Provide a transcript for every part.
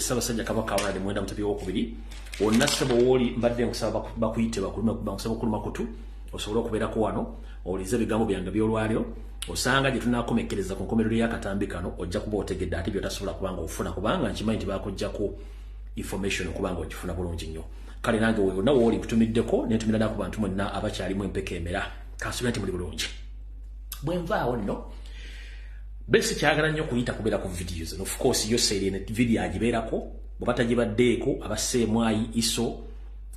Ssaabasajja Kabaka Awalade Mwenda Mutebi w'okubiri onna ssebo w'oli mbadde nkusaba bakuyite bakusaba okuluma kutu osobola okubeerako wano owulize ebigambo byange by'olwaliro osanga gye tunaakomekkereza ku nkomerero y'akatambi kano ojja kuba otegedde ate by'otasobola kubanga ofuna kubanga nkimanyi nti baakuggyako information okubanga ogifuna bulungi nnyo kale nange wonna w'oli nkutumiddeko ne ntumira n'aku bantu mwenna abakyalimu empeka emera kansubira nti muli bulungi bwe nvaawo nno besi kyagala nnyo kuyita kubeera ku videos of course yo seerine video agibeerako bwe batagibaddeeko abaseemwayi iso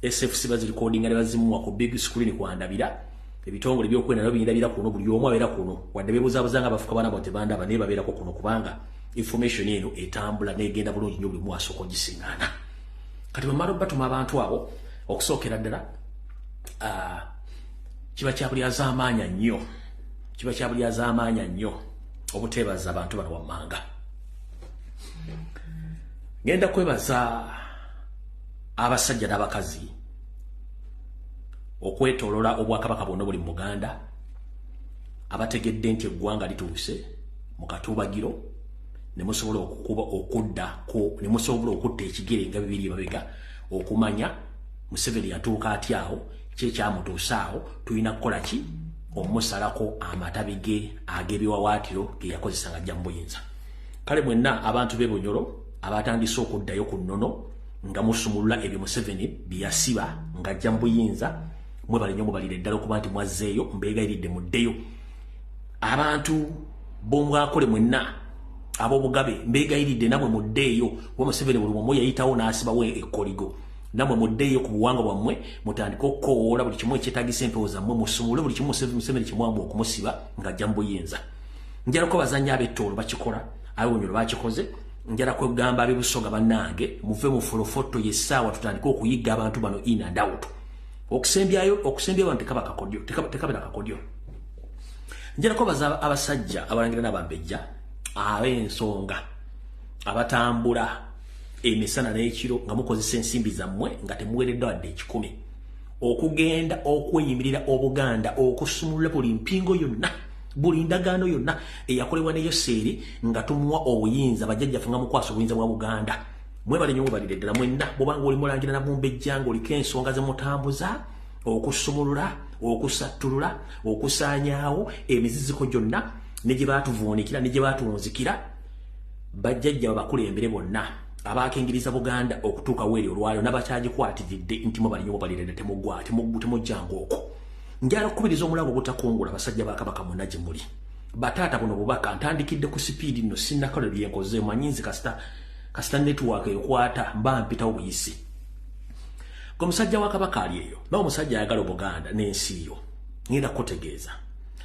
SFC bazirikodinga ne bazimuwa ku big screen kwandabira ebitongole by'okwenda nabyo binyirabira kuno buli omu abeera kuno wadde beebuzaabuzanga abafuka baana bote bandaba naye babeerako kuno kubanga information eno etambula n'egenda bulungi nnyo buli mu asooka ogisiŋŋaana kati bwe mmala batuma abantu abo okusookera ddala kiba kyabulyazaamaanya nnyo obuteebaza abantu bano wammanga ngenda kwebaza abasajja n'abakazi okwetolola obwakabaka bwonna buli mu Buganda abategedde nti eggwanga lituuse mu katuubagiro ne musobola okutta ekigere nga bibiri emabega okumanya Museveni yatuuka atyawo kyekyamutuusaawo tulina kukola ki omusalako amatabi ge ag'ebiwawaatiro ge yakozesa nga ajja mu buyinza kale mwenna abantu b'e Bunyoro abatandise okuddayo ku nnono nga musumulula ebyo Museveni byasiba nga ajja mu buyinza mwebale nnyo mubalire ddala okuba nti mwazzeeyo mbeegayiridde muddeyo abantu b'omwakole mwenna ab'obugabe mbeegayiridde namwe muddeeyo wa Museveni buli omu yayitawo n'asibawo ekkoligo namwe muddeeyo ku buwangwa bwammwe mutandike okukoowoola buli kimu ekyetaagisa empewo zammwe musumule buli kimu Museveni kimwambu okumusiba ng'ajja mu buyinza njala ko bazannyi ab'ettoolo bakikola ab'Obunyoro bakikoze njala kwegamba ab'ebusoga bannange muve mu folofoto yessaawa tutandike okuyigga abantu bano in and out okusembyayo abantu tekabeera kakodyo njala ko baza abasajja abalangira n'abambejja ab'ensonga abatambula emisana n'ekiro nga mukozesa ensimbi zammwe nga temuweereddwa wadde 10 okugenda okweyimirira Obuganda okusumulula buli mpingo yonna buli ndagaano yonna eyakolebwa ne Yoseeri nga tumuwa obuyinza bajjajjaffe nga mukwasa obuyinza bwa Buganda mwebale nnyo mubalire ddala mwenna bwobanga oli mulangira namumbejja ng'oliko ensonga zemutambuza okusumulula okusattulula okusaanyaawo emiziziko gyonna ne gye baatuvuunikira ne gye baatuwunzikira bajjajja babakulembere bonna abakingiriza Buganda okutuuka weeri olwaliro n'abakyagikwatiridde nti mubali nnyo mubalire ddala temujjanga okwo njala okukubiriza omulago obutakungula abasajja ba Kabaka mwonna gye muli bataata buno bubaka ntandikidde ku sipiidi nno sinnakola byenkoze manyinzi kasita network ekwata mba mpitawo buyisi omusajja wa Kabaka ali eyo nawe omusajja ayagala Buganda n'ensi yo ngenda kutegeeza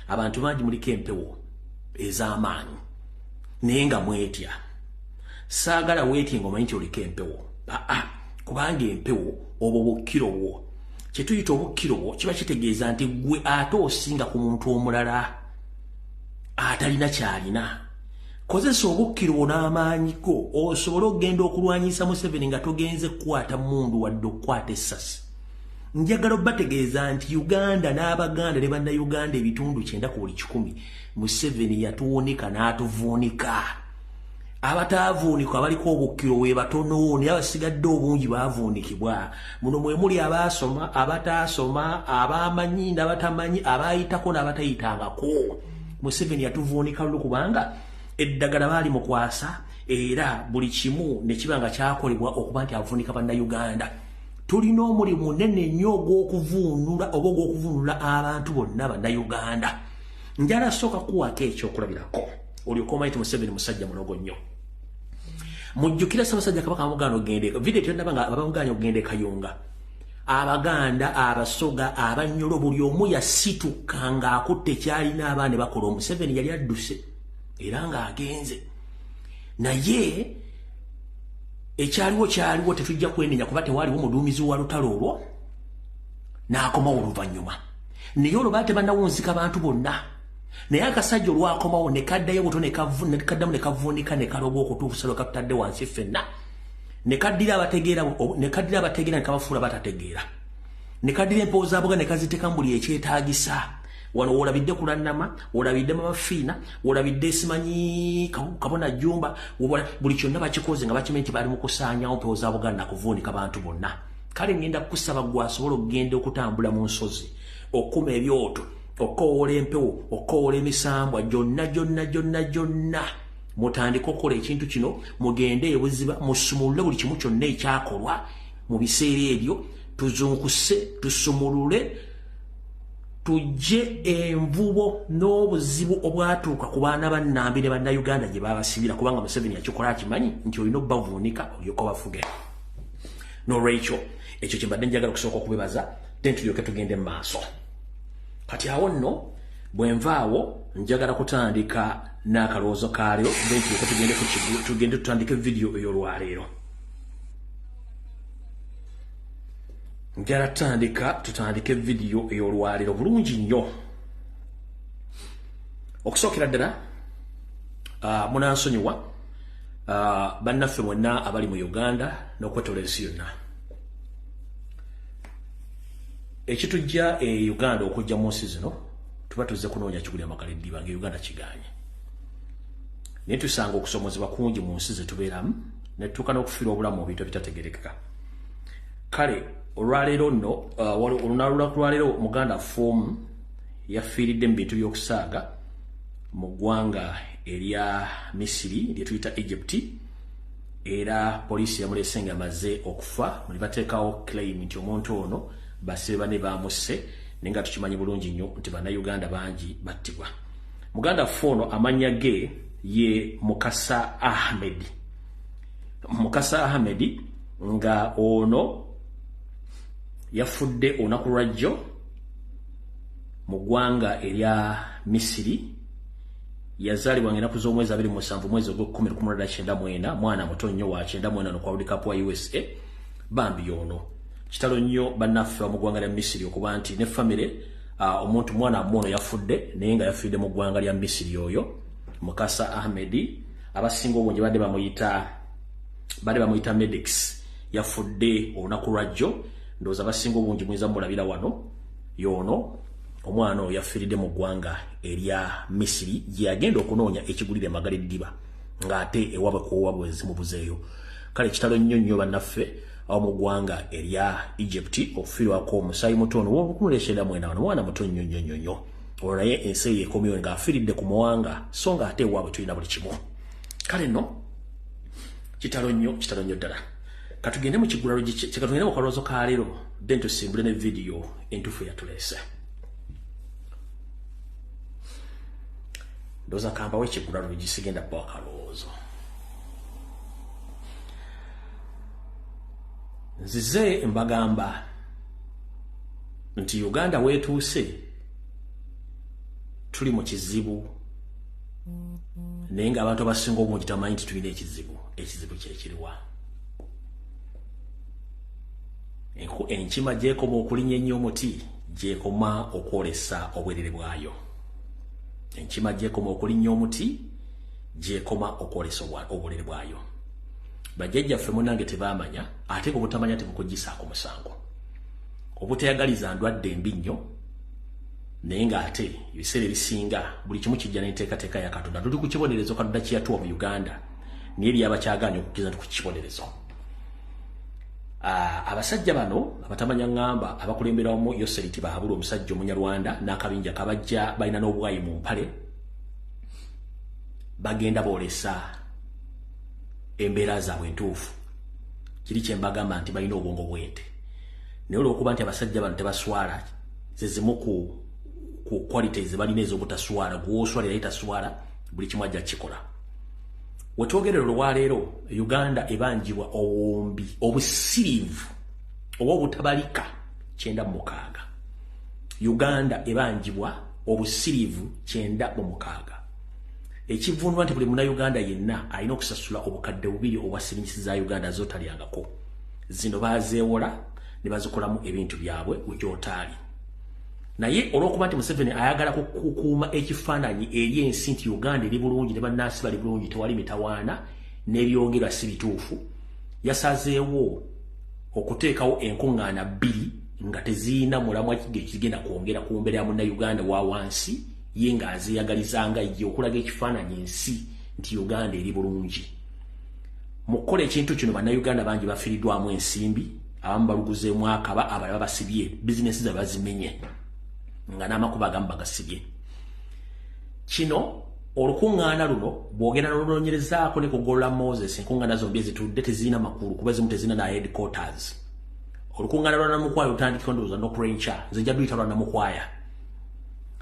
abantu bangi muliko empewo ez'amaanyi naye nga mwetya saagala weetye ng'omanyi nti oliko empewo kubanga empewo obwo bukkiro bwo kye tuyita obukkiro bwo kiba kitegeeza nti gwe ate osinga ku muntu omulala atalina kyalina kozesa obukkiro bwo n'amaanyi go osobole okugenda okulwanyisa Museveni nga togenze kukwata mundu wadde okukwata essasi njagala obategeeza nti Uganda n'Abaganda ne bannayuganda ebitundu 9 ku buli 100 Museveni yatuwunika n'atuvuunika abataavuunikwa abaliko obukkiro we batono naye abasigadde obungi baavuunikibwa muno mwe muli abaasoma abataasoma abaamanyi n'abatamanyi abaayitako n'abatayitangako Museveni yatuvuunika lukubanga eddagala baali mukwasa era buli kimu ne kiba nga kyakolebwa okuba nti avuunika bannayuganda tulina omulimu munene nnyo ogw'okuvuunula oba ogw'okuvuunula abantu bonna bannayuganda njala sooka kuwako ekyokulabirako olyoka omanyi ti Museveni musajja mulogo nnyo mujjukira Ssaabasajja Kabaka amuganda ogende video tyonnaba nga abamuganya ogende Kayunga Abaganda abasoga Abanyoro buli omu yasituka ng'akutte kyalina abaana bakola Museveni yali adduse era ng'agenze naye kyaliwo tetujja kwenenya kuba tewaaliwo muduumizi wa lutalo olwo n'akomawo oluvannyuma naye olwo baate bannawunzika bantu bonna naye akasajja olwakomawo ne kaddayo buto ne kavuunika ne kaloba okutuusa lwe katutadde wansi ffenna ne kaddira abategeera ne kabafuula batategeera ne kaddira empewo za Buganda ne kaziteeka mu buli ekyetaagisa wano olabidde kulannama olabidde mafiina olabidde simanyi kabona jumba buli kyonna bakikoze nga bakimenti bali mu kusaanyawo mpewo za Buganda kuvuunika bantu bonna kale ngenda kusaba gwasobola okugenda okutambula mu nsozi okuma ebyoto okoola empewo okoola emisambwa gyonna mutandika okukola ekintu kino mugende ebuziba musumulule buli kimu kyonna ekyakolwa mu biseera ebyo tuzunkuse tusumulule tujje envubo n'obuzibu obwatuuka ku baana bannambi ne bannayuganda gye babasibira kubanga Museveni yakikola akimanyi nti olina obbavuunika olyoka bafuge n'olwekyo ekyo kye mbadde njagala okusooka okubebaza then tulyoke tugende mu maaso kati awo nno bwe nvaawo njagala kutandika n'akalowoozo kaleero then tulyoke tugende tutandike vidiyo ey'olwaleero njala tutandike vidiyo ey'olwaleero bulungi nnyo okusookera ddala munansonyiwa bannaffe mwenna abali mu Uganda n'okwetola ensi yonna ekitujja e Uganda okujja mu nsi zino tuba tuzze kunoonya kigulya makala eddiba nga Uganda kiganye naye tusanga okusomozebwa kungi mu nsi ze tubeeramu ne tutuuka n'okufiira obulamu mu bintu ebitategerekeka kale olwaleero nno olunaku lwaleero Muganda Forum yafiiridde mu bintu by'okusaaga mu ggwanga erya Misiri lye tuyita Egypt era poliisi yamuleese nga amaze okufa ne bateekawo claim nti omuntu ono basibe bane bamusse naye nga tukimanyi bulungi nnyo nti bannayuganda bangi battibwa Muganda Forum amannya ge ye Mukasa Ahmed nga ono yafudde olunaku lwajjo mu ggwanga erya Misiri yazaalibwa ng'ennaku z'omwezi 27 mwezi ogw'10/19 mwana muto nnyo wa 94 ku World Cup wa USA bambi ono kitalo nnyo bannaffe mu ggwanga lya Misiri okuba nti ne famire omuntu mwana mmono yafudde naye nga yafidde mu ggwanga lya Misiri oyo Mukasa Ahmed abasinga obungi badde bamuyita Medics yafudde olunaku lwajjo ndowooza abasinga obungi muyinza mulabira wano yono omwana oyo yafiiridde mu ggwanga erya Misiri gye yagenda okunoonya ekigulire magala eddiba ng'ate ewabwe kuwabwe zimubuzeeyo kale kitalo nnyo bannaffe awo mu ggwanga erya Egypt okufiirwako omusaayi mutono w'obukumulesheramwena mwana muto nnyo olwo naye ensi eyo ekomyewo ng'afiiridde ku muwanga so ng'ate ewabwe tulina buli kimu kale nno kitalo nnyo ddala katugende mu kigulalo katugende mu kalowoozo ka leero then tusimbule ne vidiyo entuufu yatuleese ndowooza kambawo ekigulalo gisigenda bba akalowoozo nzize mbagamba nti Uganda weetuuse tuli mu kizibu naye ng'abantu abasinga obungi tamanyi nti tulina ekizibu kyekiriwa enkima gyekoma okulinnya ennyo omuti gyekoma okwolesa obwerere bwayo enkima gyekoma okulinnya omuti gyekoma okwolesa obwerere bwayo bajjajjaffe munnange tebaamanya ate obutamanya tebukugisaako musango obutayagaliza ndwadde embi nnyo naye ng'ate ebiseera ebisinga buli kimu kijja n'enteekateeka ya Katonda tuli ku kibonerezo Katonda kye yatuwa mu Uganda naye lyaba kyagaanye okukkiriza nti ku kibonerezo abasajja bano abatamanya ngamba abakulemberamu Yoseriti bahabula omusajja omunyarwanda n'akabinja kabajja balina n'obwayi mu mpale bagenda boolesa embeera zaabwe entuufu kiri kye mbagamba nti balina obwongo bw'ente naye olw'okuba nti abasajja bano tebaswala zezimu ku qualities balina ez'obutaswala gw'oswalira yitaswala buli kimu ajja kikola Wetwogerera olwaleero Uganda ebanjibwa obusiriivu oba obutabalika 96 Uganda ebanjibwa obusiriivu 96 ekivunwa nti buli munnayuganda yenna alina okusasula obukadde 2 obwa siringisi za Uganda z'otalyangako zino bazeewola ne bazikolamu ebintu byabwe wekyotaali naye olw'okuba nti Museveni ayagala kukuuma ekifaananyi eri ensi nti Uganda eri bulungi ne bannansi bali bulungi tewali mitawaana n'ebyongerwa si bituufu yasazeewo okuteekawo enkuŋŋaana 2 nga teziina mulamwa kigenda kwongera ku mbeera ya munnayuganda wa wansi ye nga aziyagalizanga ye okulaga ekifaananyi ensi nti Uganda eri bulungi. Mu kukola ekintu kino bannayuganda bangi bafiiriddwamu ensimbi, abamu baluguzeemu akaba, abalala basibye, bizinesi ze bazimenye nga n'amakubo agamu bagasibye. Kino olukuŋŋaana luno bw'ogenda n'olunoonyerezaako ne kugolola Moses, enkuŋŋaana zombi ezitudde teziina makulu kuba ezimu teziina na headquarters. Olukuŋŋaana lwa Namukwaya lutandika ndowooza n'okurenca, nze nja luyita lwa Namukwaya.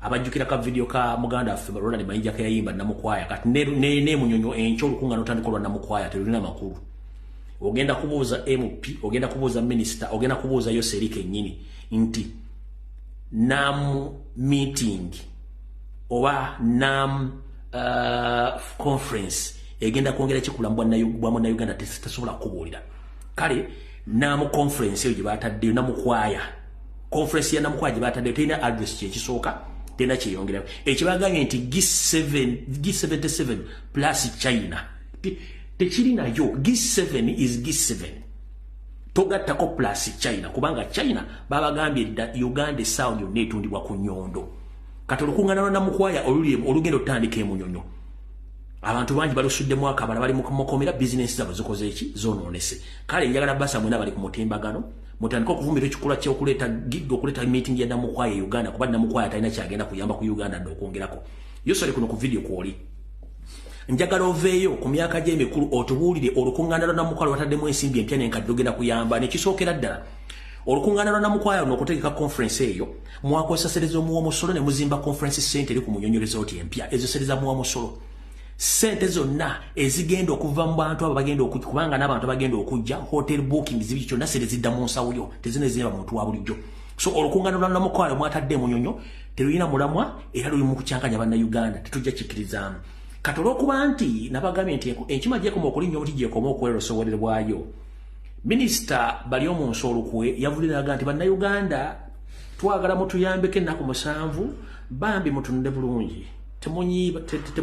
Abajjukira ka video ka muganda waffe Ronald Mayinja ke yayimba Namukwaya, kati ne Munyonyo enkya olukuŋŋaana lutandika lwa Namukwaya terulina makulu. Ogenda kubuuza MP, ogenda kubuuza Minister, ogenda kubuuza yo Serike nnyini nti NAM meeting oba NAM conference egenda kwongera kikula bwa Munnayuganda tesobola kubuulira. Kale NAM conference eyo gye baataddeyo Namukwaya, conference ya Namukwaya gye baataddeyo terina address kyekisooka, terina kyeyongerayo. Ekibagambye nti G77 plus China tekiri nayo. G7 is G7, togattako plus China kubanga China babagambye dda Uganda essaawa yonna etundibwa ku nnyondo. Kati olukuŋŋaana lwa Namukwaya olugenda otandika Munyonyo, abantu bangi balusuddemu akabala, bali mukomera, bizinesi zaabwe zikoze eki, zoonoonese. Kale njagala basa mwena bali ku mutimbagano mutandika okuvumbira ekikula ky'okuleeta meeting ya Namukwaya e Uganda kuba Namukwaya talina kyagenda kuyamba ku Uganda n'okwongerako. Yosole kuno ku video kwoli. Njagala oveeyo ku myaka gy'emikulu otubuulire olukuŋŋaana lwa Namukwaya lwataddemu ensimbi empya n'enkadde ogenda kuyamba nekisookera ddala. Olukuŋŋaana lwa Namukwaya n'okutegeka conference eyo mwakozesa serezo muwa musolo ne muzimba conference center eri ku Munyonyo resort empya, ezo sereza muwa musolo. Sente zonna ezigenda okuva mu bantu abo bagenda kubanga n'abantu bagenda okujja hotel booking zibi kyonna sere zidda mu nsawo yo tezine zeba muntu wa bulijjo. So olukuŋŋaana lwa Namukwaya mwatadde Munyonyo terulina mulamwa era luli mu kucankanya bannayuganda, tetujja kikirizaamu. Kati olw'okuba nti nabagambye nti enkima gyekoma okulinnya obuti gyekoma okuwera olusobolerwayo, Minisita Balyomunsi Olukwe yavuliraga nti bannayuganda twagala mutuyambeko ennaku 7 bambi mutunde bulungi,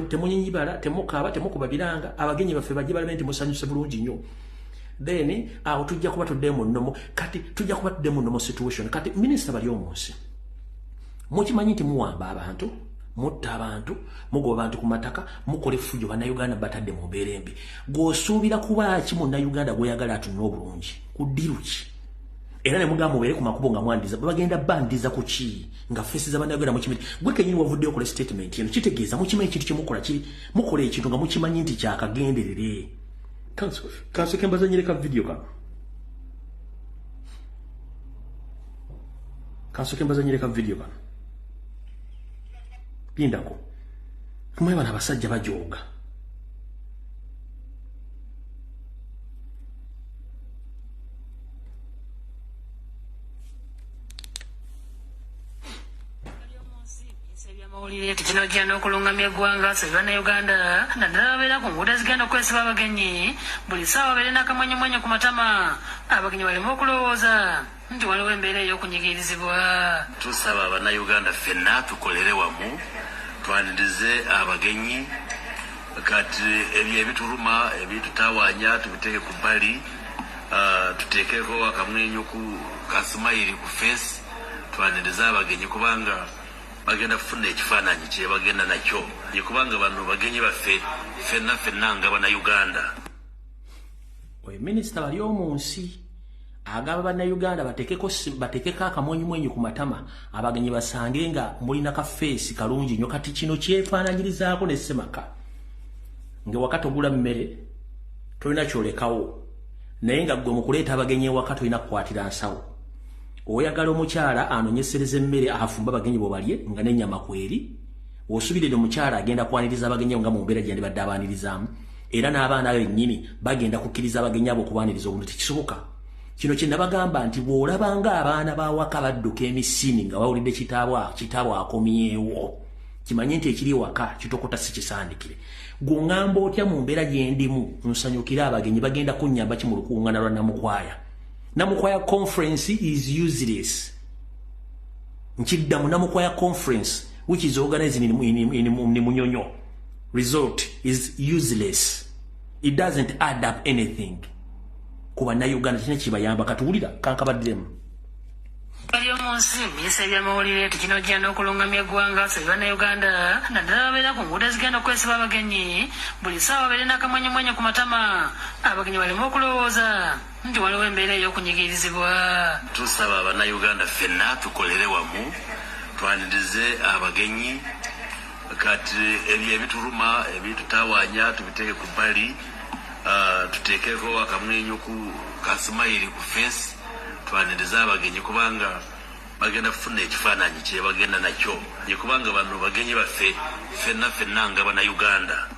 temunyibala, temukaaba, temukuba biranga, abagenyi baffe bajje balabe nti musanyuse bulungi nnyo. Then awo tujja kuba tudde mu nnomo, kati tujja kuba tudde mu nnomo situation. Kati Minisita Balyomunsi mukimanyi nti muwamba abantu, mutta abantu, mugoba abantu ku mataka, mukole fujjo bannayuganda batadde mu mbeera embi. Gw'osuubira kuba ki munnayuganda gw'oyagala atunne obulungi ku ddiru ki? Era ne mugamba mubeere ku makubo nga mwandiza, bagenda bandiza ku ki nga feesi za bannayuganda mukimanyi. Gwe kennyini wavuddeyo okola statement eno kitegeeza mukimanyi ekintu kye mukola ki, mukola ekintu nga mukimanyi nti kyakagenderere. Kansoke mbazanyireka video kano. Kansoke mbazanyireka video kano. Pindako. Kumwe bana abasajja bajoga. Kino genda okulungamya eggwanga se bannayuganda naddala babeera ku nguudo ezigenda okwesiba abagenyi buli ssaawa babeere n'akamwenyumwenyu ku matama abagenyi baleme okulowooza nti waliwo embeera ey'okunyigirizibwa. Tusaba bannayuganda ffenna tukolere wamu twanirize abagenyi kati ebyo ebituluma ebitutawaanya tubiteeke ku bbali, tuteekeko akamwenyu ku kasimayiri ku feesi twanirize abagenyi kubanga bagenda kufuna ekifaananyi kye bagenda nakyo kubanga bano bagenyi baffe ffenna nga bannayuganda. Oyo Minisita Balyomunsi agamba bannayuganda bateekeko akamwenyumwenyu ku matama abagenyi basange nga mulina kafeesi kalungi nnyo. Kati kino kyefaananyirizaako ne Ssemaka nga wakati ogula mmere tolina kyolekawo naye nga gwe mu kuleeta abagenyi ewaka tolina kukwatira nsawo. Oyagala omukyala anonyesereza emmere afumba abagenyi bo balye nga n'ennyama kweri, osubirire omukyala agenda kwaniriza abagenyi nga mu mbeera gye yandibadde abaanirizaamu, era n'abaana bennyini bagenda kukkiriza abagenyi abo okubaaniriza obulungi. Tekisoboka. Kino kye nabagamba nti bw'olabanga abaana bawaka badduka emisini nga bawulidde kitaabwe akomyewo, kimanye nti ekiri ewaka kitokota si kisandikire. Gw'oŋŋamba otya mu mbeera gye ndimu nsanyukire abagenyi bagenda kunnyamba ki mu lukuŋŋaana lwa Namukwaya? Namukwaya conference is useless. Nchiddamu Namukwaya conference which is organized in Munyonyo resort is useless. It doesn't add up anything. Kuba na Uganda kine kibayamba katuwulira kankabaddemu. bali omunsi minisita ebyamawulire tekinojja n'okulungamya eggwanga ffe bannayuganda naddala babeera ku nguudo ezigenda okwesiba abagenyi buli ssaawa babeere n'akamwenyemwenye ku matama abagenyi baleme okulowooza nti waliwo embeera ey'okunyigirizibwa. Tusaba abannayuganda ffenna tukolere wamu twanirize abagenyi kati ebyo ebituluma ebitutawaanya tubiteeke ku bbali tuteekeko akamwenyu ku kasimayiri ku feesi twanirize abagenyi kubanga bagenda kufuna ekifaananyi kye bagenda nakyo kubanga bano bagenyi baffe ffenna nga bannayuganda.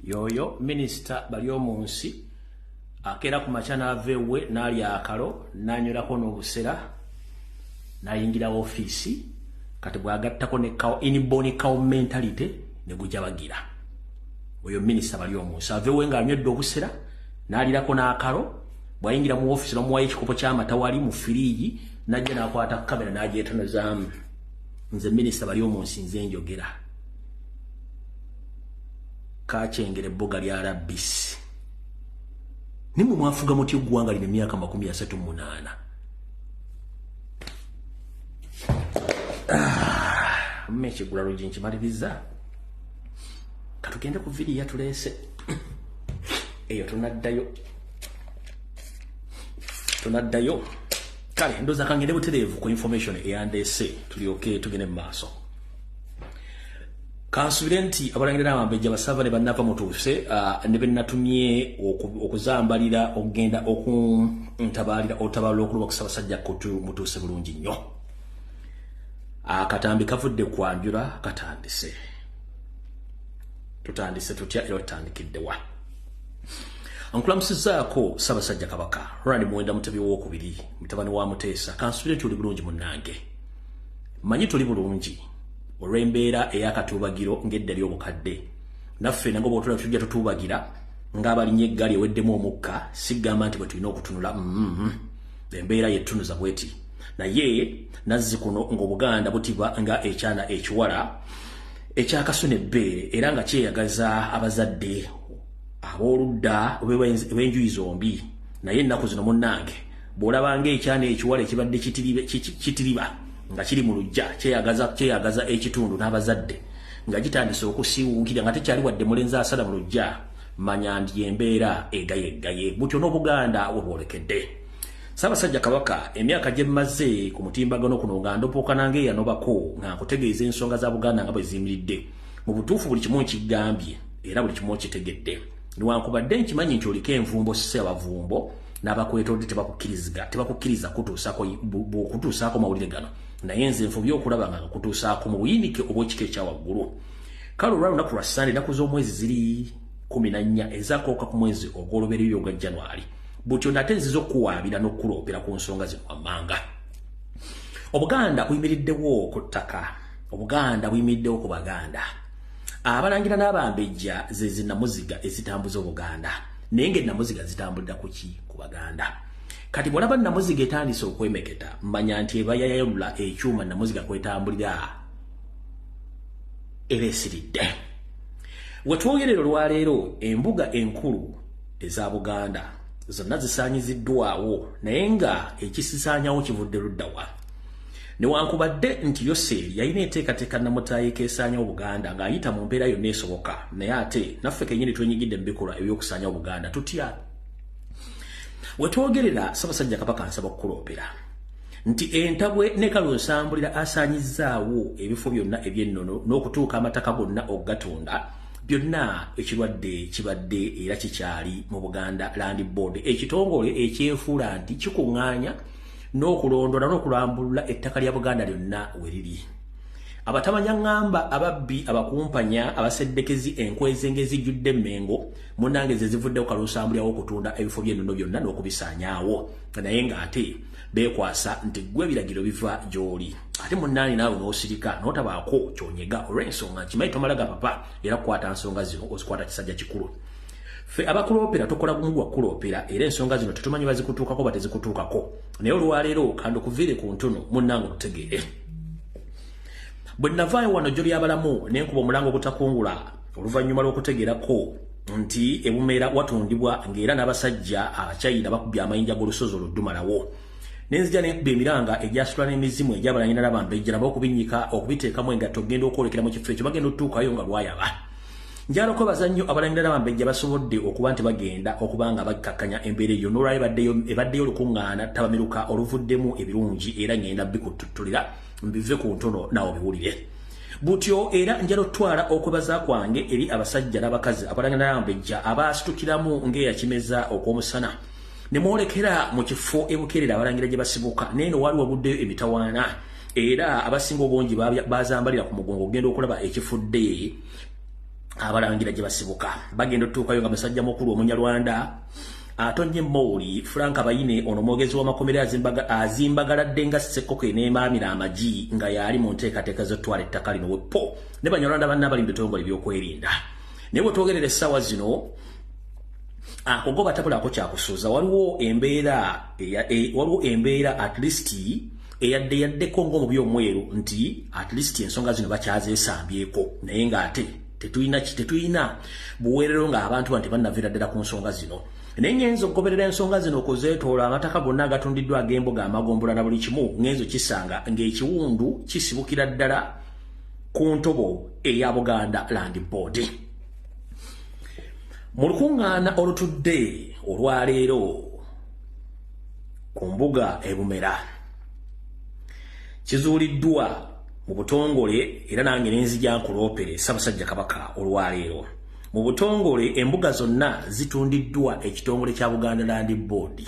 Yoyo minisita bali omunsi akeera ku makya n'ava ewe n'alya akalo n'anywelako n'obusera n'ayingira ofiisi kati bw'agattako ne inborn cow mentality ne gujja bagira. Oyo minisita bali omunsi ava ewe ng'anywedde obusera n'alirako n'akalo bw'ayingira mu ofiisi n'omuwayo ekikopo ky'amata wali mu firiigi n'ajja n'akwata kamera n'agyetonozaamu. Nze minisita bali omunsi nze njogera kakyengere ebboga lya rabbisi nimwe mwafuga mutyo eggwanga lino emyaka 38. Mmekigula lugi nkimaliriza katugende ku vidiyo yatuleese eyo tunaddayo kale ndoza kangende butereevu ku information eyandeese tulyoke tugende mu maaso. Kansubire nti abalangirira amambejja basava ne bannava mutuuse ne bennatumye okuzambalira okugenda okuntabalira otabalira okuluba kusabasajja kutu mutuuse bulungi nnyo. Akatambi kavudde kwanjula katandise. Tutandise tutya era tutandikidde wa. Ankulamusizaako Ssaabasajja Kabaka Rwandi Muwenda Mutebi w'okubiri mutabani wa Muteesa kansubire tuli bulungi munnange. Manyi tuli bulungi olw'embeera ey'akatuubagiro ng'edda ly'obukadde. Naffe nange bw'otulaba tujja tutuubagira ng'abalinnya eggaali eweddemu omukka sigamba nti bwe tulina okutunula embeera yetunuza bweti. Naye nazzi kuno ng'Obuganda butiba nga ekyana ekiwala ekyakasuna ebbeere era nga kyeyagaza abazadde abooludda obw'enjuyi zombi. Naye ennaku zino munnange bw'olabanga ekyana ekiwala ekibadde kitiriba nga kiri mu lujja kyeyagaza ekitundu n'abazadde nga gitandise okusiiwuukira nga tekyali wadde mulenzi asala mu lujja manya nti embeera egaye butyo n'Obuganda we bwolekedde. Ssaabasajja Kabaka emyaka gye mmaze ku mutimbagano kuno nga ndopooka nange eyanobako nga nkutegeeza ensonga za Buganda nga bwe ziyimiridde mu butuufu buli kimu nkigambye era buli kimu kitegedde. Newankubadde nkimanyi nti oliko envumbo ssebavumbo n'abakwetodde tebakukkiriza kutuusaako mawulire gano naye nze nfubye okulaba nga kutuusaako mu buyinike obw'ekika ekyawaggulu. Kale olw'olunaku lwa Sande ennaku z'omwezi ziri 14 ezakooka ku mwezi ogw'olubereberye ogwa January. Butyo nate nziza okuwaabira n'okuloopera ku nsonga zino wammanga. Obuganda buyimiriddewo ku ttaka. Obuganda buyimiriddewo ku Baganda. Abalangira n'abambejja ze zinnamuziga ezitambuza Obuganda. Naye ng'ennamuziga zitambulira ku ki? Ku Baganda. Kati bw'olaba nnamuziga etandise okwemeketa manya nti eba yayalula ekyuma nnamuziga kwetambulira eresiridde. Wetwogerera olwaleero embuga enkulu eza Buganda zonna zisaanyiziddwawo naye nga ekisisaanyawo kivudde luddawa. Newankubadde nti Yoseeri yalina enteekateeka nnamutaayi keesaanya Obuganda ng'ayita mu mbeera yonna esoboka naye ate naffe kennyini twenyigidde mu bikolwa eby'okusaanya Obuganda tutya. Wetwogerera Ssaabasajja Kabaka nsaba okukuloopera nti entabwe ne Kalonsambulira asaanyizzaawo ebifo byonna eby'ennono n'okutuuka amataka gonna okugatunda byonna ekirwadde kibadde era kikyali mu Buganda Land Board ekitongole ekyefuula nti kikuŋŋaanya n'okulondola n'okulambulula ettaka lya Buganda lyonna we riri. Abatamanya ngamba ababbi abakumpanya abaseddekezi enkweze ngezijjudde Mengo munnange ze zivuddewo Kalonsambulirawo okutunda ebifo by'ennono byonna n'okubisaanyaawo naye ng'ate beekwasa nti gwe ebiragiro biva gy'oli ate munnaani naawe n'osirika n'otabaako kyonyega olw'ensonga nkimanyi tomalaga papa era kukwata nsonga zino ozikwata kisajja kikulu. Ffe abakuloopera tukola gumu gwa kuloopera era ensonga zino tetumanyi bazikutuukako batezikutuukako naye olwaleero kandi okuviire ku ntono munnange otutegeere. Bwe navaayo wano jjo ly'abalamu n'enkuba omulango obutakungula oluvannyuma lw'okutegeerako nti ebumeera watundibwa ng'era n'abasajja Abachina bakubye amayinja g'olusozi oluddumalawo nenzija ne bemiranga ejasula n'emizimu ejabalanyina n'abambejja nabo okubinyika okubiteekamu engatto ogenda okwolekera mu kifo ekyo bagenda otuukayo nga lwayaba njalo ko bazannyo abalanyina n'abambejja basobodde okuba nti bagenda okubanga bakkakkanya embeera eyo n'olwayo ebaddeyo olukuŋŋaana tabamiruka oluvuddemu ebirungi era ngenda bikuttulira mbive ku ntono nawo biwulire butyo era njalo twala okwebaza kwange eri abasajja n'abakazi abalanyina n'abambejja abasitukiramu ng'eyakimeza okw'omusana ne mwolekera mu kifo ebukerera abalangira gye basibuka neno wali wabuddeyo emitawaana era abasinga obungi bazambalira ku mugongo ogenda okulaba ekifudde abalangira gye basibuka bagenda otuukayo nga musajja mukulu Omunyarwanda atonye Mowli Frank Abayine ono mwogezi w'amakomera azimbagadde nga Ssekoko n'emaamira amagi nga yali mu nteekateeka z'ottwala ettaka lino Weppo ne Banyarwanda banna abali mu bitongole by'okwerinda naye bwe twogerera essaawa zino ogoba tabulako kyakusuuza waliwo embeera at least eyaddeko ng'omubi omweru nti at least ensonga zino bakyazeesambyeko naye ng'ate tetuyina buweerero ng'abantu banti bannaviira ddala ku nsonga zino naye ngenzo okugoberera ensonga zino okuzeetoola amataka gonna agatundiddwa ag'embuga amagombola na buli kimu ngenzo kisanga ng'ekiwundu kisibukira ddala ku ntobo eya Buganda Land Board mu lukuŋŋaana olutudde olwaleero ku mbuga ebumera kizuuliddwa mu butongole era nange nenzija nkuloopere Ssaabasajja Kabaka olwaleero mu butongole embuga zonna zitundiddwa ekitongole kya Buganda Land Board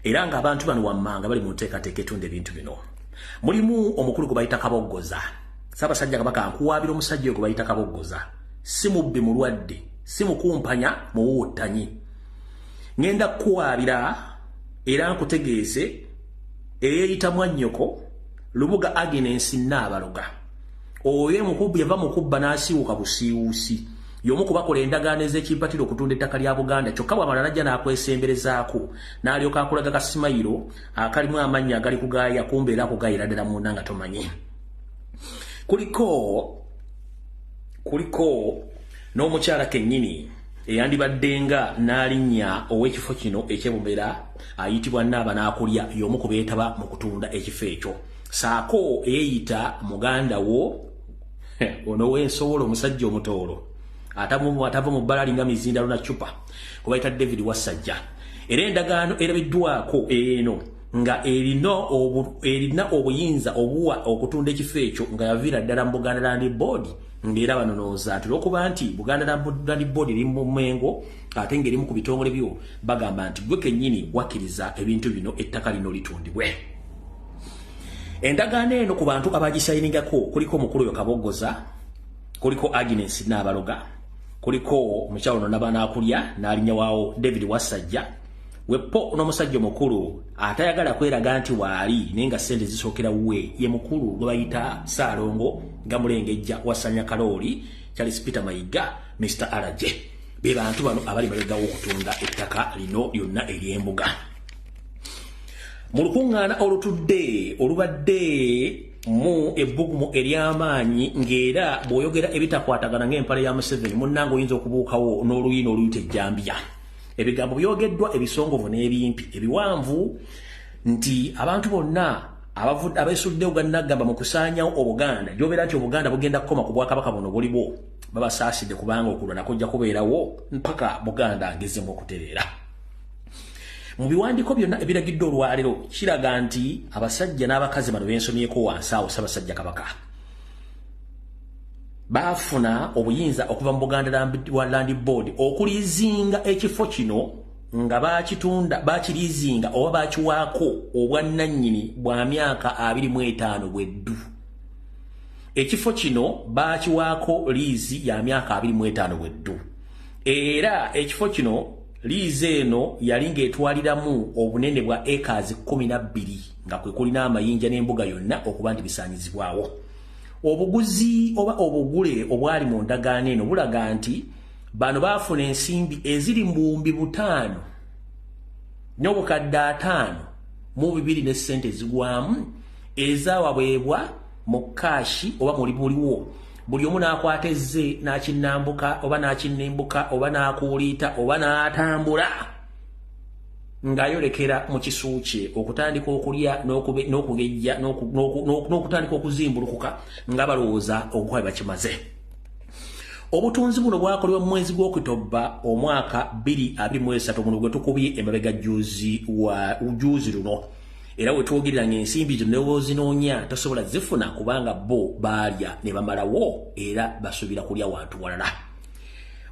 era ng'abantu bano wammanga bali mu nteekateeka etunda ebintu bino mulimu omukulu gwe bayita Kabogozza Ssaabasajja Kabaka nkuwaabira omusajja gwe bayita Kabogozza si mubbi mulwadde si mukumpanya muwuutanyi ngenda kuwaabira era nkutegeeze eyeyita mwannyoko Lubuga Agnes Nabaloga oyo mukubbi yava mukubba n'asiiwuka busiiwuusi y'omu kubakola endagaano ez'ekimpatiro okutunda ettaka lya Buganda kyokka bw'amala najja n'akwesemberezaako n'alyoka akulaga kasimayiro akalimu amannya agali kugaaya kumbe era kugaayira ddala munda nga tomanyi kuliko n'omukyala kennyini eyandibaddenga n'alinnya ow'ekifo kino ekyebumera ayitibwa Naabanaakulya y'omu ku beetaba mu kutunda ekifo ekyo saako eyeyita muganda wo ono w'ensowola omusajja omutoolo atava mu bbala alinga mizindalo na cupa kwe bayita David Wasajja era endagaano erabiddwako eno nga erina obuyinza obuwa okutunda ekifo ekyo nga yaviira ddala mu Buganda Land Board ng'era banonooza nti olw'okuba nti Buganda Land Board eri mu Mengo ate ng'erimu ku bitongole byo bagamba nti gwe kennyini wakkiriza ebintu bino ettaka lino litundibwe endagaano eno ku bantu abagisayiningako kuliko omukulu oyo Kabogozza kuliko Agnes Nabaloga kuliko omukyalo ono Naabanaakulya n'alinnya waawo David Wasajja Weppo n'omusajja omukulu atayagala kweraga nti waali naye nga ssente zisookera we ye mukulu gwe bayita Ssaalongo nga Mulengejja Wasanya Kalooli Charles Peter Mayiga Mr. Alaje be bantu bano abali balegawo okutunda ettaka lino lyonna ery'embuga mu lukuŋŋaana olutudde olubadde mu ebbugumu ery'amaanyi ng'era bw'oyogera ebitakwatagana ng'empale ya Museveni munnange oyinza okubuukawo n'oluyina oluyita ejjambiya ebigambo byogeddwa ebisongovu n'ebimpi ebiwanvu nti abantu bonna abeesuddewo gannagamba mu kusaanyawo Obuganda gy'obeera nti Obuganda bugenda kukoma ku Bwakabaka buno buliwo babasaasidde kubanga okulwa nako kujja kubeerawo mpaka Buganda ngezemu okutereera mu biwandiiko byonna ebiragiddwa olwaleero kiraga nti abasajja n'abakazi bano bensomyeko wansi awo Ssaabasajja Kabaka baafuna obuyinza okuva mu Buganda Land Board okulizinga ekifo kino nga bakirizinga oba bakiwaako obwannannyini bwa myaka 25 bweddu ekifo kino bakiwaako liizi ya myaka 25 bweddu era ekifo kino liizi eno yali ng'etwaliramu obunene bwa acres 12 nga kwe kulina amayinja n'embuga yonna okuba nti bisaanyizibwawo obuguzi oba obugule obwali mu ndagaano eno bulaga nti bano baafuna ensimbi eziri mu buwumbi 5 n'obukadde 5 mu 2 ne ssente zigwamu ezaawabwebwa mu kaashi oba muli buliwo buli omu n'akwata ezze n'akinnambuka oba n'akinnembuka oba n'akuuliita oba n'atambula ng'ayolekera mu kisu kye okutandika okulya n'okugejja n'okutandika okuzimbulukuka nga balowooza okukola bakimaze. Obutunzi buno bwakolebwa mu mwezi gw'Okutobba omwaka 2023 muno gwe tukubye emabega juzi luno. Era Wetwogerera ng'ensimbi zino newozinoonya tasobola zifuna kubanga bo baalya ne bamalawo era basuubira kulya wantu walala.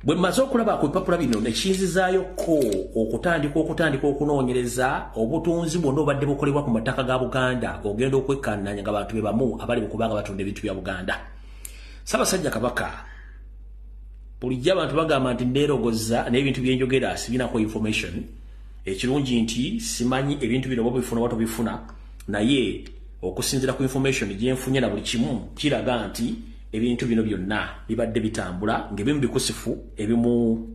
Bwe mmaze okulaba ku bipapula bino nekinzizaayo ko okutandika okunoonyereza obutunzi bwonna obadde bukolebwa ku mataka ga Buganda ogenda okwekkaanya nga bantu be bamu abali mu kubanga batunda ebintu bya Buganda. Ssaabasajja Kabaka bulijjo abantu bagamba nti ndeerogozza n'ebintu byenjogera sibinako information. Ekirungi nti simanyi ebintu bino bifuna wato bifuna naye okusinzira ku information gyenfunye na buli kimu kiraga nti ebintu bino byonna bibadde bitambula ng'ebimu bikusifu ebimu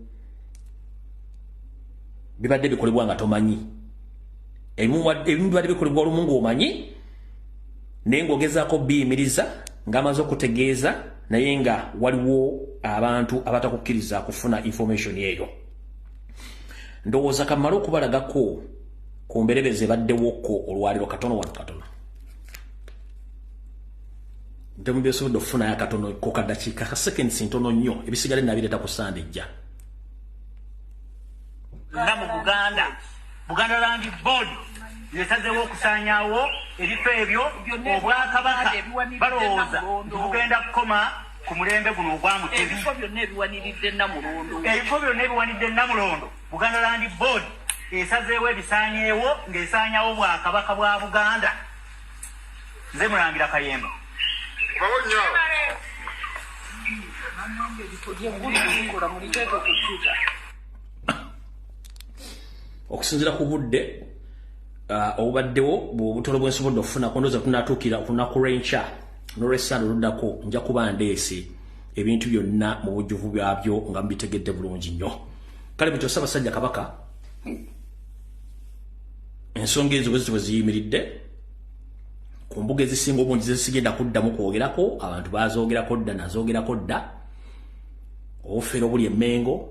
bibadde bikolebwa nga tomanyi ebimu bibadde bikolebwa olumu ng'omanyi naye ng'ogezaako biyimiriza ng'amaze okutegeeza naye nga waliwo abantu abatakukkiriza kufuna information eyo. Ndowooza kamala okubalagako ku mberebeze baddewoko olwaliro katono. Ntemu byosobodde okufunayo akatono ku kadakiika ka seconds ntono nnyo ebisigale nabireeta ku Sandejja. Nga mu Buganda Land Board yesazeewo okusaanyaawo ebifo ebyo Obwakabaka balowooza tugenda kukoma ku mulembe guno ogwamutebi. Ebifo byonna ebiwaniridde Namulondo Buganda Land Board esazeewo ebisaanyeewo ng'esaanyaawo Obwakabaka bwa Buganda. Nze Mulangira Kayemba. Okusinziira ku budde obubaddewo bw'obutolo bwensobodde okufuna kondooza tunatuukira okunaku lw'enkya n'olw'essande oluddako nja kuba ndeese ebintu byonna mu bujjuvu byabyo nga mubitegedde bulungi nnyo. Kale bityo Ssaabasajja Kabaka ensonga ezo bwe ziyimiridde ku mbuga ezisinga obungi zesigenda kuddamu kwogerako abantu bazoogerako dda nazoogerako dda obufeero obuli Emmengo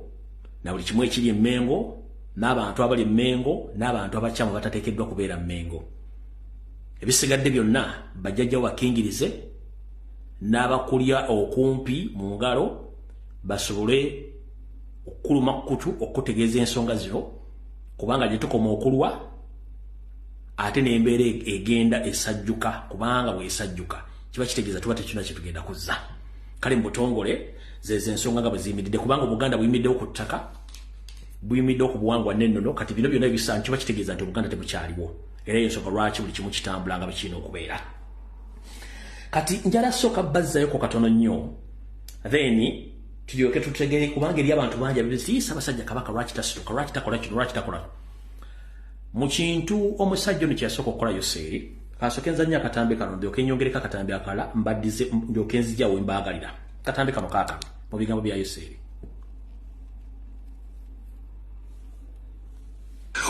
na buli kimu ekiri Emmengo n'abantu abali Emmengo n'abantu abakyamu batateekeddwa kubeera Emmengo. Ebisigadde byonna bajjajjawo bakingirize n'abakulya okumpi mu ngalo basobole okuluma kutu okutegeeza ensonga zino kubanga gye tukoma okulwa ate n'embeera egenda esajjuka kubanga bw'esajjuka kiba kitegeeza tuba tekirina kye tugenda kuzza. Kale mu butongole zezo ensonga nga bwe ziyimiridde kubanga Obuganda buyimiriddewo ku ttaka buyimiriddewo ku buwangwa n'ennono kati bino byonna ebisaanyi kiba kitegeeza nti Obuganda tebukyaliwo era ensonga lwaki buli kimu kitambula nga bwe kirina okubeera. Kati njala sooka bazzayo ku katono nnyo then tulyoke tutegere kubanga eri abantu bangi abibiti Ssaabasajja Kabaka lwaki tasituka lwaki takola kino lwaki takola mu kintu omusajja ono kyeyasooka okukolayo seeri kasooke nzannya akatambi kano ndyoke nyongereko akatambi akala mbaddize ndyoke nzija we mbaagalira akatambi kano kaakano mu bigambo byayo seeri.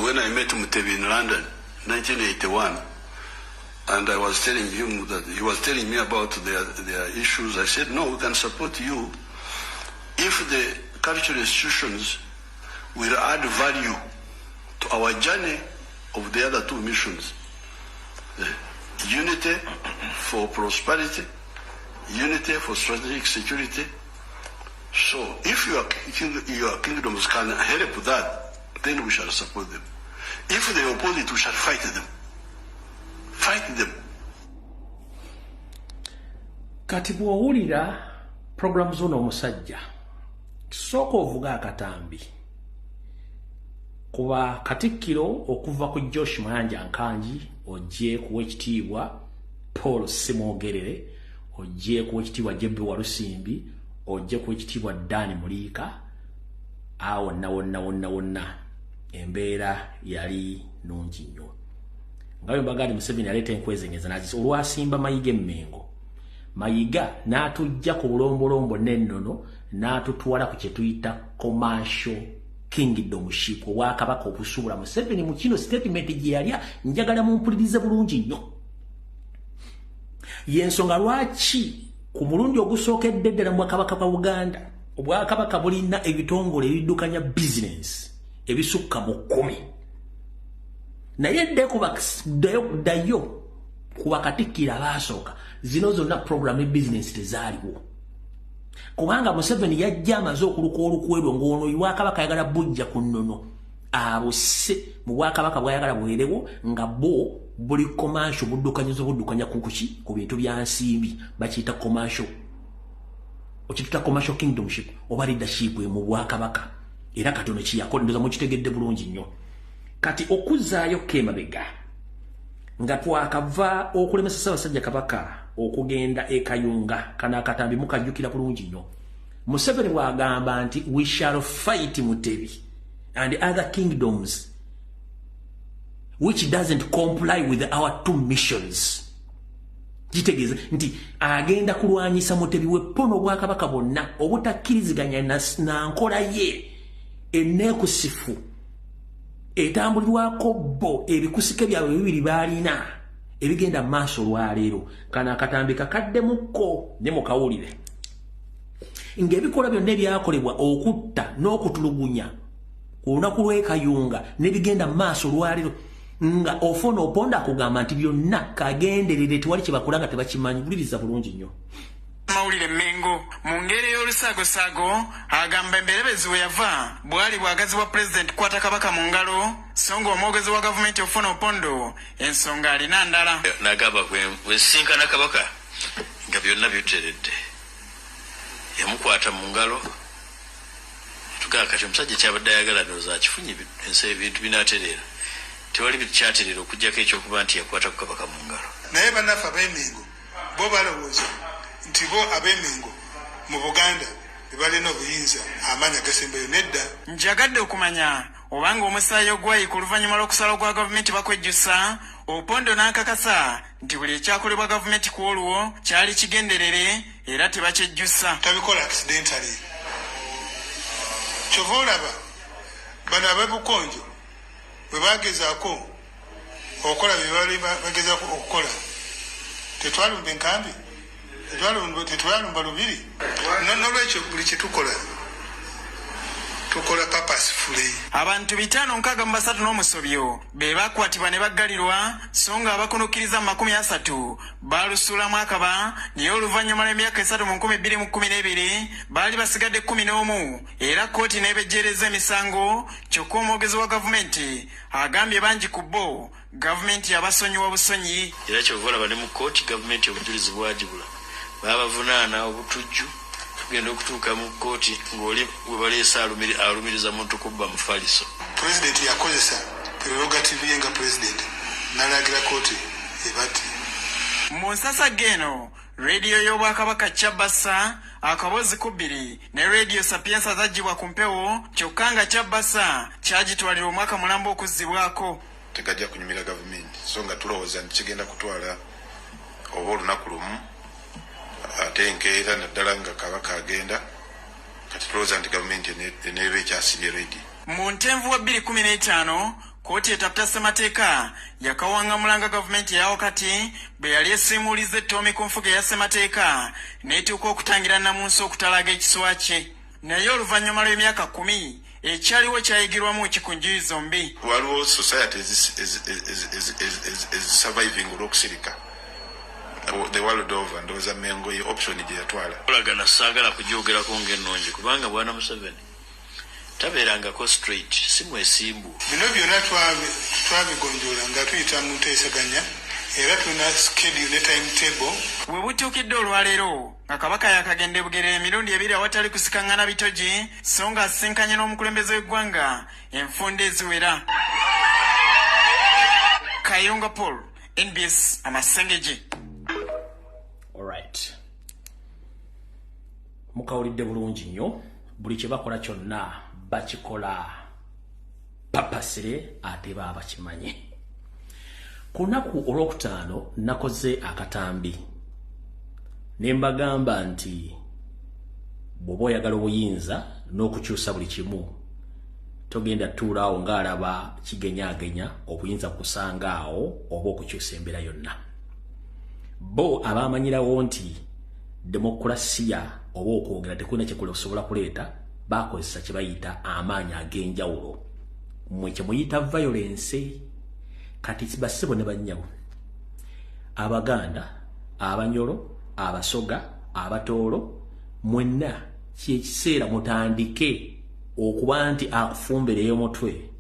When I met Mutebi in London 1981 and I was telling him that he was telling me about their issues, I said, no, we can support you if the cultural institutions will add value to our journey of the other two missions. Unity for prosperity, unity for strategic security. So if your kingdoms can help that, then we shall support them. If they oppose it, we shall fight them. Fight them. Kati bw'owulira program z'ono omusajja sooka ovuga akatambi kuba Katikkiro okuva ku Josh Mayanja Nkanji ojje kuwa ekitiibwa Paul Simwogerere ojje kuwa ekitiibwa Jebbe Walusimbi ojje kuwa ekitiibwa Dani Muliika awo wonna embeera yali nungi nnyo. Ngayo mbagadi Museveni aleeta enkwezengeza nazisa olwasimba Mayiga Emmengo Mayiga n'atujja ku bulombolombo n'ennono n'atutwala ku kye tuyita commercial kingdom ship Obwakabaka obusuubula Museveni mu kino statement gye yalya njagala mumpulirize bulungi nnyo. Y'ensonga lwaki ku mulundi ogusookedde ddala mu Bwakabaka bwa Buganda Obwakabaka bulina ebitongole ebiddukanya business ebisukka mu 10 naye ddayo ku bakatikkira abasooka zino zonna program business tezaaliwo kubanga Museveni yajja amaze okuluka olukwero ng'ono Bwakabaka ayagala bujja ku nnono abuse mu Bwakabaka bwayagala bwerewo nga bo buli commercial buddukanya kukuki ku bintu bya nsimbi bakiyita commercial okituta commercial kingdomship oba leadership mu Bwakabaka era katono kiyakoleza mu kitegedde bulungi nnyo kati okuzaayo Kemabega nga twakava okulemesa Ssaabasajja Kabaka okugenda Kayunga kana akatambi mukajjukira bulungi nnyo Museveni bw'agamba nti we shall fight Mutebi and other kingdoms which doesn't comply with our two missions. Jitegeze nti agenda kulwanyisa Mutebi wepono Bwakabaka bonna obutakkiriziganya na nkola ye enekusifu etambulirwako bo ebikusike byabwe bibiri balina ebigenda maaso lwaleero kana akatambi kakadde mukko ne mukawulire ng'ebikola byonna ebyakolebwa okutta n'okutulugunya ku lunaku lw'Ekayunga n'ebigenda maaso lwaleero nga ofuna oponda kugamba nti byonna kagenderere tewali kye bakola nga tebakimanyi buliriza bulungi nnyo Mawulire Mengo mu ngeri y'olusaago agamba emberebezi we yava bwali bwagazi wa president kwata Kabaka mu ngalo songa omwogezi wa gavumenti ofuna opondo ensonga alina ndala nagamba wesinkana Kabaka nga byonna biteredde yamukwata mu ngalo tugaa kati omusajja kyabadde ayagala ndowooza kifunye ensi ebintu binaterera tewali bikyaterera okuggyako ekyokuba nti yakwata ku Kabaka mu ngalo naye bannaffe ab'Emengo bo balowooza nti bo ab'Emengo mu Buganda bebalina obuyinza amaanyi agasembayo nedda njagadde okumanya obanga omusaayi ogwayi ku luvannyuma lw'okusala gwa gavumenti bakwejjusa opondo n'akakasa nti buli ekyakolebwa gavumenti ku olwo kyali kigenderere era tebakyejjusa tabikola accidentally kyova olaba bano ab'ebukonjo bwe bagezaako okukola bye bali bagezaako okukola tetwalumba enkambi tetwalumba lubiri nolwekyo buli kyetukola tukola purposefully. Abantu 563 n'omusobyo be bakwatibwa ne baggalirwa songa abakonokkiriza 30 balusula mwakaba naye oluvannyuma lw'emyaka 3 mu 2012 baali basigadde 11 era kkooti n'ebejjereza emisango kyokka omwogezi wa gavumenti agambye bangi ku bo gavumenti yabasonyiwa busonyi era kyovola bali mu kkooti gavumenti obujulizi bwagibula babavunaana obutujju genda okutuuka mu kkooti ng'oli we baleesa alumiriza muntu kubba mufaliso. Pulezidenti yakozesa prerogative ye nga pulezidenti n'alagira kkooti ebati. Mu nsasa geno rediyo y'Obwakabaka Kyabasa akabozi kubiri ne rediyo Sapienza zagibwa ku mpewo kyokka nga Kyabasa kyagitwalira omwaka mulambo okuzzibwako. Tegajja kunyumira gavumenti so nga tulowooza nti kigenda kutwala oba olunaku lumu ate enkeera naddala nga Kabaka agenda kati tulowooza nti gavumenti eneeba ekyasibye redi. Mu Ntenvu wa 2015 kkooti etaputa ssemateeka yakawangamulanga gavumenti eya wakati bwe yali esiimuuliza ettoomi ku nfuga eya ssemateeka n'etuuka okutangira Namunsi okutalaga ekiswa kye naye oluvannyuma lw'emyaka 10 ekyaliwo kyayigirwamu kikunjuyi zombi. Waliwo society is surviving olw'okusirika the world over ndowooza Mengo ye option gye yatwala. Olagana saagala kujoogerako ng'ennungi kubanga bwana Museveni tabeerangako straight si mwesimbu. Bino byonna twabigonjoola nga tuyita mu nteesaganya era tulina schedule ne timetable. We butuukidde olwaleero nga Kabaka yakagenda Bugerere emirundi 2 awatali kusikaŋŋana bitogi so nga asinkanye n'omukulembeze w'eggwanga enfunda eziwera. Kayunga Paul, NBS Amasengeje. Alright. Mukawulidde bulungi nnyo buli kye bakola kyonna bakikola papasire ate baba kimanye. Kunaku olwokutaano nakoze akatambi ne mbagamba nti bw'oba oyagala obuyinza n'okukyusa buli kimu togenda tuulaawo ng'alaba kigenyaagenya obuyinza kusanga awo oba okukyusa embeera yonna. Bo abamanyirawo nti demokrasiya oba okwogera tekulina kyekusobola kuleeta bakozesa kye bayita amaanyi ag'enjawulo. Mmwe kye muyita violence kati basebo ne bannyawo Abaganda Abanyolo Abasoga Abatoolo mwenna kiseera mutandike okuba nti akufumbireyo mutwe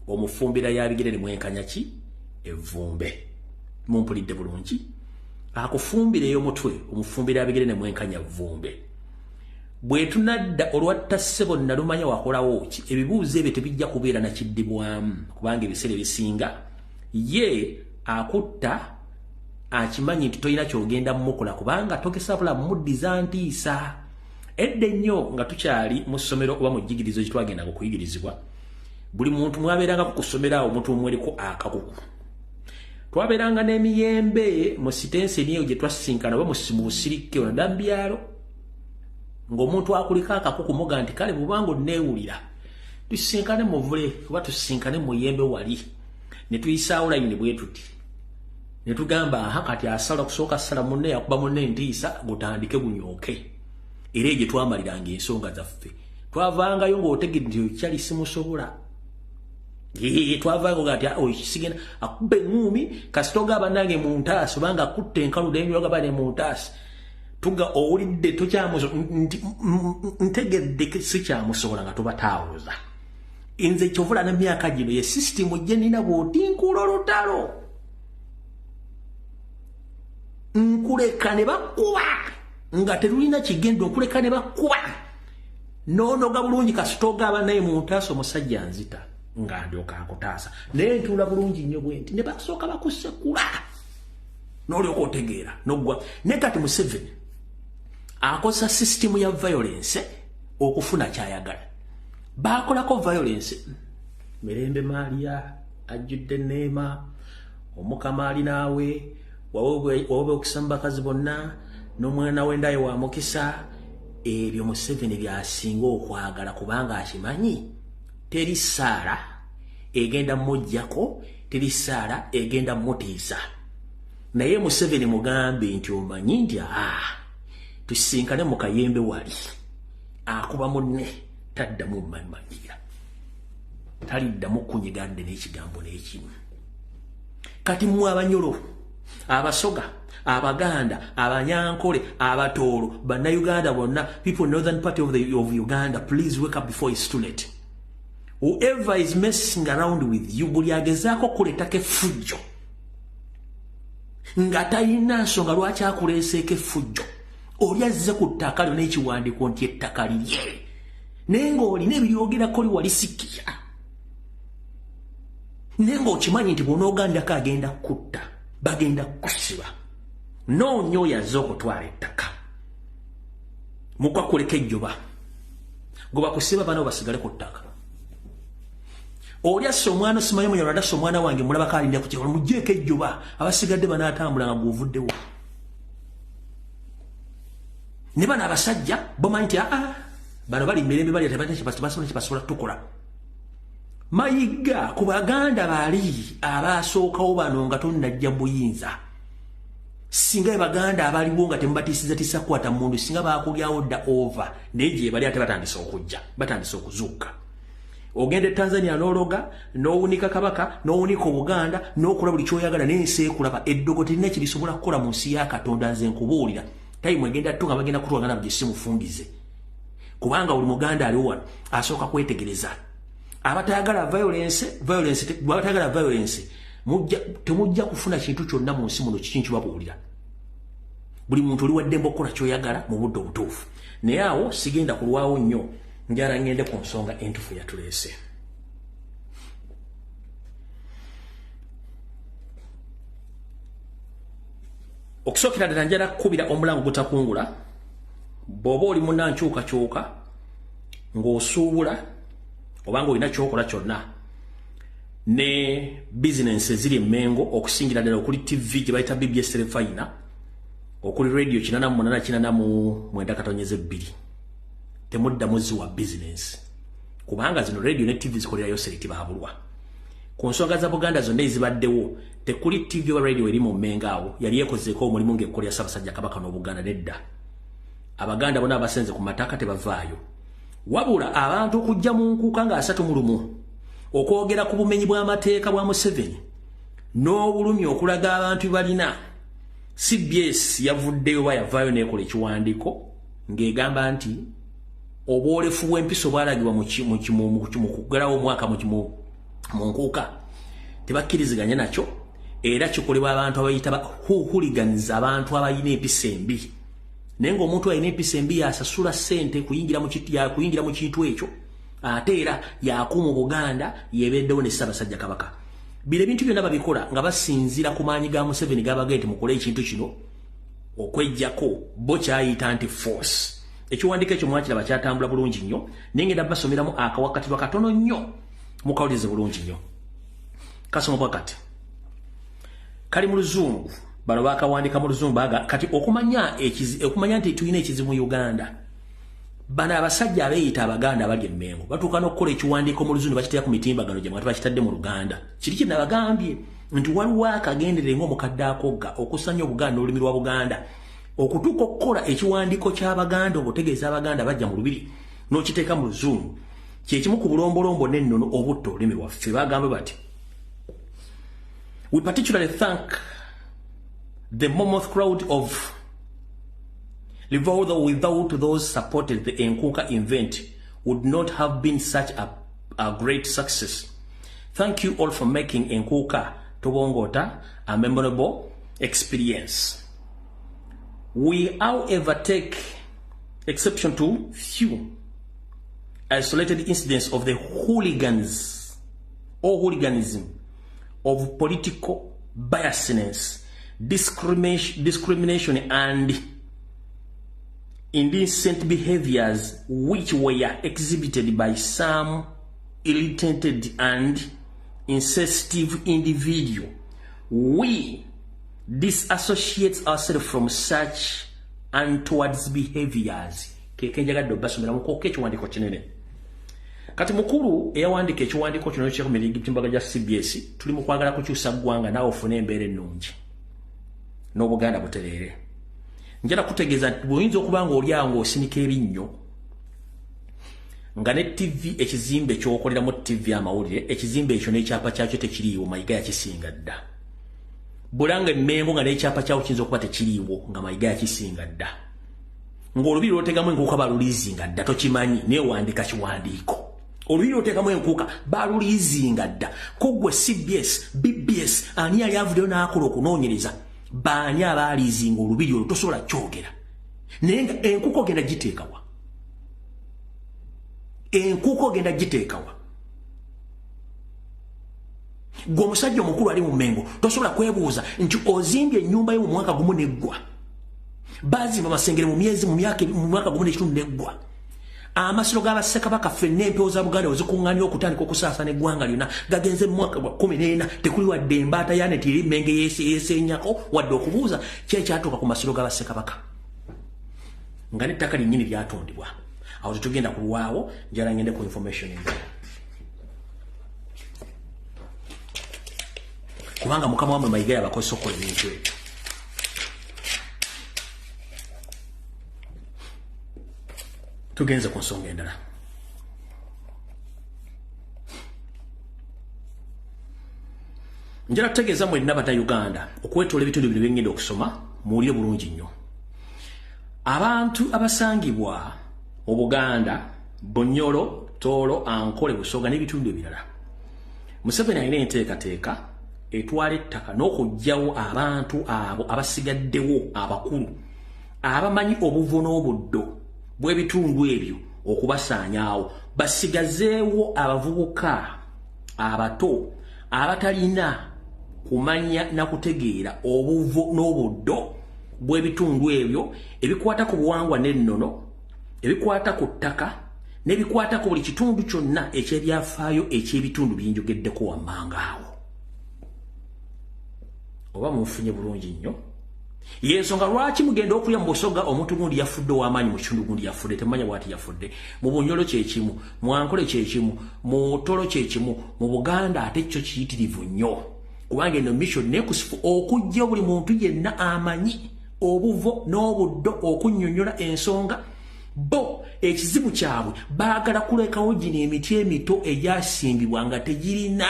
omufumbira yabigere mwenkanya ki evumbe mumpulidde bulungi akufumbireyo mutwe omufumbira yabigere ne mwenkanya vumbe bwe tunadda olwatta ssebo nalumanya wakolawo ki ebibuuzo ebyo tebijja kubeera na kiddibwamu kubanga ebiseera ebisinga ye akutta akimanyi nti tolina kyogenda mumukola kubanga togesabula muddiza ntiisa edde nnyo nga tukyali mu ssomero oba mu jjigirizo kitwagenda okuyigirizibwa buli muntu mwabeeranga ku kusomera awo omuntu omweriko akakuku twabeeranga n'emiyembe mu sitensi niyo gye twasisinkana oba mu busirike onadda mu byalo ng'omuntu akuliko akakuku muga nti kale bubanga onneewulira tusisinkane muvule oba tusisinkane muyembe wali ne tuyisaawo layini bwe tuti ne tugamba aha kati asala kusooka sala munne yakuba munne ntiisa gutandike gunyooke era egye twamaliranga ensonga zaffe twavangayo ng'otegedde nti okyali simusobola twavaako gati okisigenda akubba eŋŋuumi kasitoga abannange mu ntaasi obanga akutta enkalu n'enyoga bane mu ntaasi tuga owulidde ntegedde sikyamusobola nga tubataawoza nze kyovula n'emyaka gino ye sisitimu gye nina bw'otinkula olutalo nkuleka ne bakuba nga terulina kigendo nkuleka ne bakuba noonoga bulungi kasitoga abanaye mu ntaasi omusajja nzita nga ndyoka akutaasa naye ntuula bulungi nnyo bwe nti ne basooka bakusekula n'olyoka otegeera noggwa naye kati Museveni akosa sisitimu ya violence okufuna kyayagala baakolako violence Mirembe Maria ajjudde neema omukama ali naawe wawobe okusamba bakazi bonna n'omwana w'endaye wa mukisa ebyo Museveni byasinga okwagala kubanga akimanyi teri ssaala egenda mujjako teri ssaala egenda mutiisa naye Museveni mugambe nti omanyi nti tusisinkane mu kayembe wali akuba munne taddamu mmanyiira taliddamu kunyigadde n'ekigambo n'ekimu kati mmwe Abanyolo Abasoga Abaganda Abanyankole Abatoolo Bannayuganda bonna people northern part of Uganda please wake up before it's too late. Whoever is messing around with you buli agezaako kuletako effujjo nga talina nsonga lwaki akuleeseeko effujjo oli azze ku ttaka lyo n'ekiwandiiko nti ettaka lirye naye ng'olina ebiryogerako liwalisikira naye ng'okimanyi nti bw'onoogandako agenda kutta bagenda kusiba noonya oyo azze okutwala ettaka mukwakuleka ejjoba gwe bakusiba bana basigale ku ttaka oli asse omwana osimayo munyalo adassa omwana wange mulabako alinda ku kyalo mugjeeko ejjoba abasigadde banaatambula nga gw'ovuddewo ne bano abasajja bamanyi nti bano bali mirembe bali tebasobola tukola mayiga ku Baganda bali abaasookawo bano nga tonnajja buyinza singa Baganda abaliwo nga temubatiisizatiisa kukwata mundu singa baakulyawo dda over naye gye bali ate batandise okujja batandise okuzuuka ogende Tanzania n'ologa n'owunika kabaka n'owunika Obuganda n'okola buli kyoyagala n'ensi ekulaba eddogo terina kirisobola kukola mu nsi ya Katonda nze nkubuulira tayimu egenda tunga bagenda kutwagana bye simufungize kubanga buli Muganda aliwo wano asooka kwetegereza abatayagala violence temujja kufuna kintu kyonna mu nsi muno kiki kibabuulira buli muntu oli waddembe okukola kyoyagala mu budde obutuufu naye awo sigenda kulwawo nnyo njala ngende ku nsonga entufu yatuleese okusookera ddala njala kukubira omulango gutakungula bw'oba oli munnankyukakyuka ng'osuubula obanga olina kyokola kyonna ne bizinensi eziri emmengo okusingira ddala okuli TV gye bayita BBS Refina okuli radio 88.9 temuddamu ziwa bizinensi kubanga zino radio ne TV zikolerayo selekti baabulwa ku nsonga za Buganda zonna ezibaddewo tekuli TV oba radio eri mu mmengo awo yali ekozeeko omulimu ng'ekkolera Ssaabasajja Kabaka n'Obuganda nedda Abaganda bonna abasenze ku mataka tebavaayo wabula abantu okujja mu nkuuka nga 31 okwogera ku bumenyi bw'amateeka bwa Museveni n'obulumi okulaga abantu balina. CBS yavuddeyo yavaayo n'ekola ekiwandiiko ng'egamba nti obwolefu bw'empisa bwalagibwa mu kugalawo omwaka mu nkuuka tebakkiriziganya nakyo era kikolebwa abantu abayita hooligans, abantu abalina empisa embi. Naye ng'omuntu alina empisa embi yasasula ssente kuyingira mu kintu ekyo ate era yakuuma Buganda yebeddewo ne Ssaabasajja Kabaka. Bino ebintu byonna babikola nga basinzira ku maanyi ga Museveni gabaga nti mukole ekintu kino okwejjako bo kyayita nti force. Ekiwandiiko ekyo mwakiraba kyatambula bulungi nnyo naye ngenda basomeramu akawakatirwa katono nnyo mukawulize bulungi nnyo. Kasoma bwakati kali mu Luzungu bano bakawandika mu Luzungu kati okumanya nti tulina ekizibu mu Uganda. Bano abasajja abeeyita Abaganda abali emmengo batuuka n'okukola ekiwandiiko mu Luzungu bakitera ku mitimbagano gyabwe nga tebakitadde mu Luganda. Kiri kye nabagambye nti waliwo akagendere ng'omukadde akogga okusanya Obuganda n'olulimi lwa Buganda okutuuka okukola ekiwandiiko ky'Abaganda obutegeeza Abaganda bajja mu Lubiri n'okiteeka mu Luzungu kyekimu ku bulombolombo n'ennono obutta olulimi lwaffe. Bagambe bati we particularly thank the mammoth crowd of Livorno. Without those supported, the Enkuka event would not have been such a great success. Thank you all for making Enkuka Tobongota a memorable experience. We, however, take exception to few isolated incidents of the hooligans or hooliganism of political biasness, discrimination and indecent behaviors which were exhibited by some ill-intended and insensitive individual. We disassociate ourselves from such untoward behaviors. Kekenjagadde basomera mukoke ekiwandiiko kinene. Kati mukulu eyawandika ekiwandiiko kino ky'ekumirigi timbaga gya CBS tuli mu kwagala kukyusa ggwanga naawe ofune embeera ennungi n'Obuganda butereere. Njala kutegeeza nti buyinza okuba ng'oli awo ng'osinika ebinnyo nga ne TV ekizimbe ky'okoleramu TV amawulire ekizimbe ekyo n'ekyapa kyakyo tekiriiwo Mayiga yakisinga dda. Bulanga Emmengo nga n'ekyapa kyawo kiyinza okuba tekiriiwo nga Mayiga yakisinga dda. Ng'olubiri lwoteekamu enkuuka baluliizinga dda tokimanyi naye wandika kiwandiiko. Olubiri lwoteekamu enkuuka baluliizinga dda. Kuggwe CBS, BBS ani yali avuddeyo n'akola okunoonyereza baani abaaliizinga olubiri olwo tosobola kyogera. Naye nga enkuuka ogenda giteekawa. Enkuuka ogenda giteekawa. Gwe omusajja omukulu ali mu Mmengo tosobola kwebuuza nti ozimbye ennyumba yo mu mwaka gumu neggwa. Bazimba amasengere mu mwaka gumu n'ekitundu neggwa. Amasiro g'Abassekabaka ffenna empewo za Buganda wezikuŋŋaanira okutandika okusaasana eggwanga lyonna gagenze mu mwaka gwa 14 tekuli wadde embaata yaneti eri Mmenge yeeseenyako wadde okubuuza ki ekyatuuka ku masiro g'Abassekabaka nga n'ettaka lyennyini lyatundibwa. Awo tetugenda kulwawo njala ngende ku information endala kubanga Mukama wamwe Mayiga yabakozesa okukola ebintu ebyo. Tugenze ku nsonga endala. Njala kutegeeza mwenna bata Uganda okwetoola ebitundu bino byengenda okusoma muwulire bulungi nnyo. Abantu abasangibwa mu Buganda, Bunyoro, Tooro, Ankole, Busoga n'ebitundu ebirala. Museveni alina enteekateeka etwala ettaka n'okugyawo abantu abo abasigaddewo abakulu abamanyi obuvo n'obuddo bw'ebitundu ebyo okubasaanyaawo basigazeewo abavubuka abato abatalina kumanya na kutegeera obuvo n'obuddo bw'ebitundu ebyo ebikwata ku buwangwa n'ennono ebikwata ku ttaka n'ebikwata ku buli kitundu kyonna ekyebyafaayo eky'ebitundu by'enjogeddeko wammanga awo. Oba mufunye bulungi nnyo. Yensonga lwaki mugenda okulya mu Busoga omuntu gundi yafudde w'amaanyi mu kitundu gundi yafudde temanya bw'ati yafudde. Mu Bunyoro kyekimu, mu Ankole kyekimu, mu Tooro kyekimu, mu Buganda ate kyo kiyitirivu nnyo. Kubanga eno mission nekusifu okujja buli muntu yenna amanyi obuvo n'obuddo okunnyonnyola ensonga bo ekizibu kyabwe baagala kulekawo gino emiti emito egyasimbibwa nga tegirina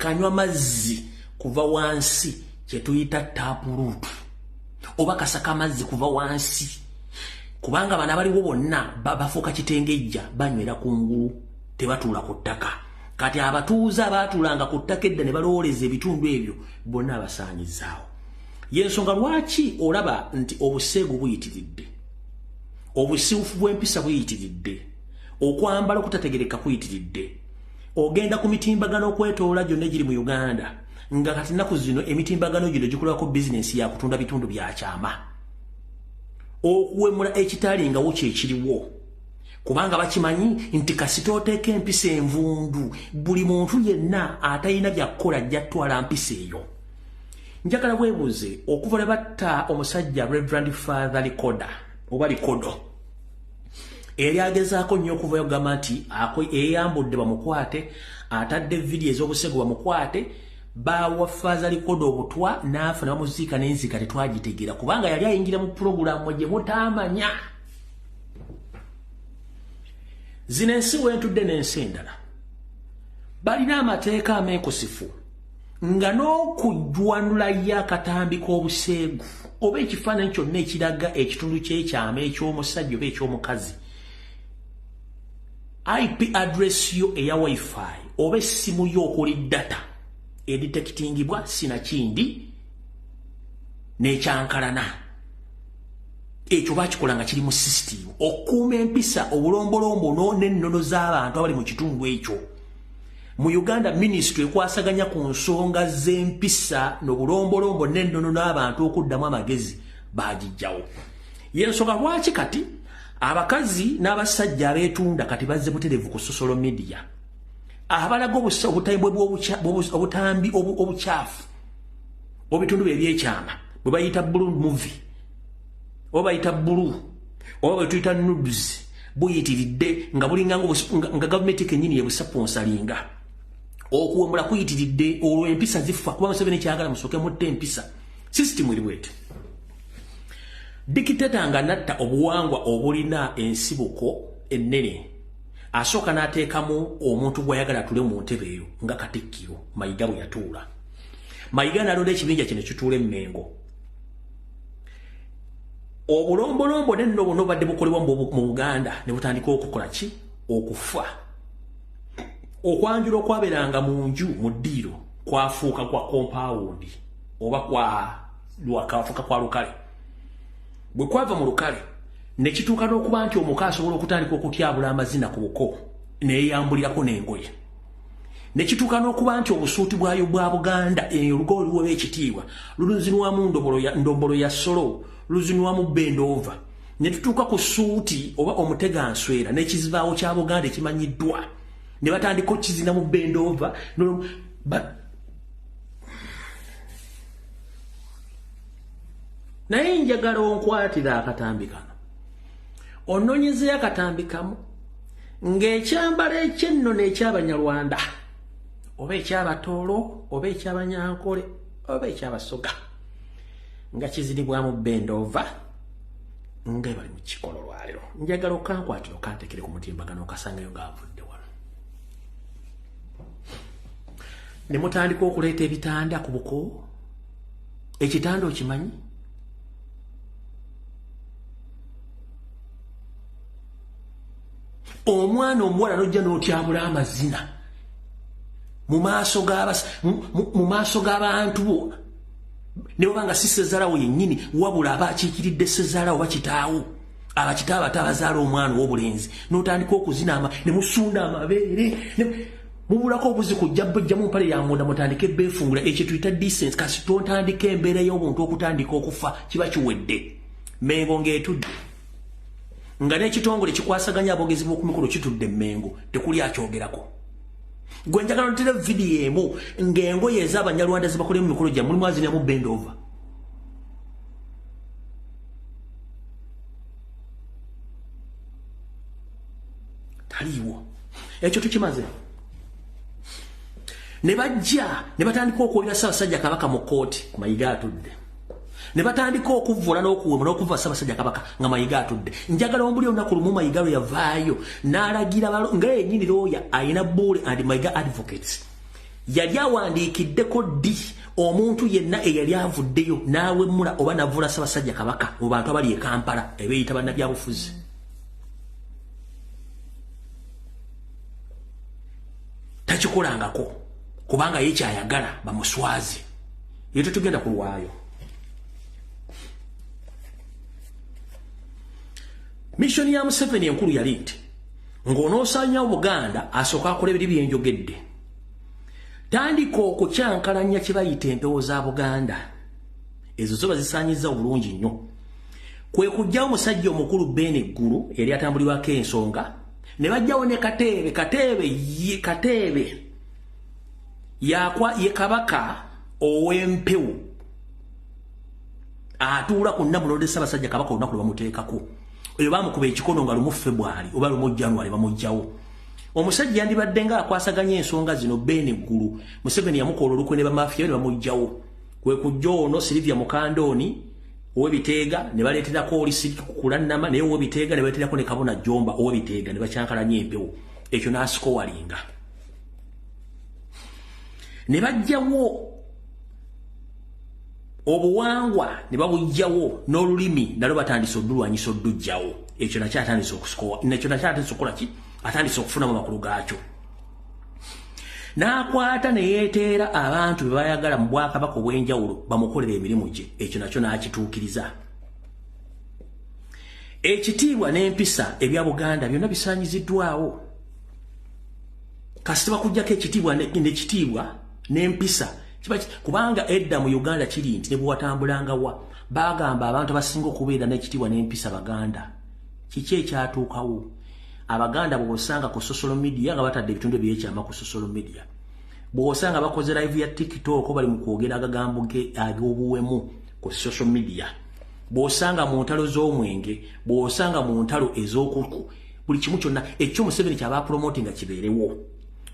kanywa mazzi kuva wansi kyetuyita tapurutu oba kasaka mazzi kuva wansi kubanga bana baliwo bonna bafuuka kitengejja banywera kungulu tebatuula ku ttaka kati abatuuza abaatulanga ku ttaka edda ne balowooleza ebitundu ebyo bonna abasaanyizaawo yensonga lwaki olaba nti obuseegu buyitiridde obusiufu bw'empisa buyitiridde okwambala okutategereka kuyitiridde ogenda ku mitimbagano okwetoola gyonna egiri mu Uganda nga kati nnaku zino emitimbagano gino gikolwako bizinensi ya kutunda bitundu byakyama okuwemula ekitali nga wo kyekiriwo kubanga bakimanyi nti kasita oteeka empisa envundu buli muntu yenna atalina byakkola ajja ttwala mpisa eyo njagala bwebuuze okuva lwe batta omusajja Reverend Father Likoda oba Likodo eryagezaako nnyo okuvayo gamba nti eyambudde bamukwate atadde vidiyo ez'obuseegu bamukwate bawa Father Likodo obutwa n'afa n'amuziika n'enzika tetwagitegeera kubanga yali ayingira mu pulogulaamu gye mutamanya zino ensi wentudde n'ensi endala balina amateeka ameekusifu nga n'okujwanulayo akatambi k'obuseegu oba ekifaananyi kyonna ekiraga ekitundu ky'ekyama eky'omusajja oba eky'omukazi IP address yo eya wifi oba essimu yo okuli data editekitingibwa sinakindi n'ekyankalana ekyo bakikola nga kiri mu system okuuma empisa obulombolombo n'ennono z'abantu abali mu kitundu ekyo mu Uganda ministry ekwasaganya ku nsonga z'empisa n'obulombolombo n'ennono n'abantu okuddamu amagezi bagijjawo yensonga lwaki kati abakazi n'abasajja abeetunda kati bazze buterevu ku social media abalaga obutambi obukyafu obitundu ebyekyama bwe bayita blue movie oba bayita blue oba bwe tuyita nudes buyitiridde nga bulinga nga gavumenti kennyini yebusaponsalinga okuwemula kuyitiridde olwo empisa zifa kuba Museveni kyagala musooke mutte empisa system eri bweti dikiteta nga natta obuwangwa obulina ensibuko ennene asooka n'ateekamu omuntu gw'ayagala atule mu ntebe eyo nga Katikkiro Mayiga bwe yatuula Mayiga n'alonda ekibinja kino kituula Emmengo obulombolombo n'ennono badde bukolebwa mu Buganda ne butandika okukola ki okufa okwanjula okwaberanga mu nju mu ddiiro kwafuuka kwa compound oba kwafuuka kwa lukale bwe kwava mu lukale ne kituuka n'okuba nti omuka asobola okutandika okutyabula amazina ku buko neeyambulirako n'engoye ne kituuka n'okuba nti obusuuti bwayo bwa Buganda olugo oluwewa ekitiibwa luluzinwamu ndombolo ya solo luzinwamu bendova ne tutuuka ku suuti oba omuteganswera n'ekizibaawo kya Buganda ekimanyiddwa ne batandika okizina mu bendova naye njagala onkwatira akatambi kano ononyezeyo akatambi kamu ng'ekyambalo ekyennono eky'Abanyarwanda oba eky'Abatoolo oba eky'Abanyankole oba eky'Abasoga nga kizinibwamu bendova nga bali mu kikolo lwaliro njagala okankwatira okantekere ku mutimbagano okasangayo ng'avudde wano ne mutandika okuleeta ebitanda ku buko ekitanda okimanyi omwana omuwala n'ojja n'otyabula amazina mu maaso g'abantu ne bw'obanga si ssezaalawo yennyini wabula aba akiikiridde ssezaalawo bakitaawo abakitaawo atabazaala omwana ow'obulenzi n'otandika okuzinama ne musunda amabeere mubulako obuzi kujja bojjamu mpale ya munda mutandika ebbeefungula ekyo tuyita distance kasi totandika embeera y'obuntu okutandika okufa kiba kiwedde Mengo ng'etudde nga n'ekitongole kikwasaganya abogezi b'oku mikolo kitudde Mengo tekuli akyogerako gwe njagala ntere vidiyo emu ng'engoye ez'Abanyarwanda zibakola mu mikolo gya mulimu azinamu bendova taliiwo ekyo tukimaze ne bajja ne batandika okuwulira Ssaabasajja Kabaka mu kooti ku Mayiga atudde ne batandika okuvvula n'okuwemula okuva Ssaabasajja Kabaka nga Mayiga atudde njagala ombuli olunaku lumu Mayiga lwe yavaayo n'alagira nga yennyini looya ayina Buule and Mayiga Advocates yali awandiikiddeko ddi omuntu yenna eyali avuddeyo n'awemmula oba navula Ssaabasajja Kabaka mu bantu abali e Kampala ebeeyita bannabyabufuzi. Takikolangako kubanga ye kyayagala bamuswaze. Ye tetugenda kulwayo. Mission ya Museveni enkulu yali nti ng'onoosanya Buganda asooka akola ebiri byenjogedde. Tandika okukyankalanya kye bayita empewo za Buganda. Ezo zo bazisaanyiza obulungi nnyo. Kwe kujjawo omusajja omukulu Ben Eggulu yali atambulirwako ensonga, ne bajjawo ne Kateebe ye Kabaka ow'empewo atuula ku Namulondo Ssaabasajja Kabaka olunaku lwe bamuteekako. Oyo bamukuba ekikono nga lumu February oba lumu January bamugjawo. Omusajja yandibadde nga akwasaganya ensonga zino Ben Eggulu. Museveni yamukola olukwe ne bamafiya ne bamugjawo. Kwe kujja ono Sylvia Mukandooni ow'Ebiteega ne baleeterako Olisiri kukulannama naye ow'Ebiteega ne baleeterako ne Kabona Jomba ow'Ebiteega ne bakyankalanya empewo. Ekyo n'asikowalinga. Ne bajjawo obuwangwa ne babujjawo n'olulimi nalwo batandise oddulwanyisa oddujjawo. Ekyo nakyo atandise okusikowa. Nekyo nakyo atandise okukola ki? Atandise okufunamu amakulu gaakyo. N'akwata ne yeeteera abantu be bayagala mu Bwakabaka obw'enjawulo bamukolera emirimu gye. Ekyo nakyo n'akituukiriza. Ekitiibwa n'empisa ebya Buganda byonna bisaanyiziddwawo. Kasita bakuggyako ekitiibwa n'ekitiibwa n'empisa kubanga edda mu Uganda kiri nti ne bw'watambulangawa bagamba abantu abasinga okubeera n'ekitiibwa n'empisa Baganda. Kiki ekyatuukawo? Abaganda bw'osanga ku social media nga batadde ebitundu ebyekyama ku social media, bw'osanga bakoze live ya TikTok bali mu kwogera agagambo ag'obuwemu ku social media, bw'osanga mu ntalo z'omwenge, bw'osanga mu ntalo ez'okuku, buli kimu kyonna ekyo Museveni kyaba promoting kibeerewo.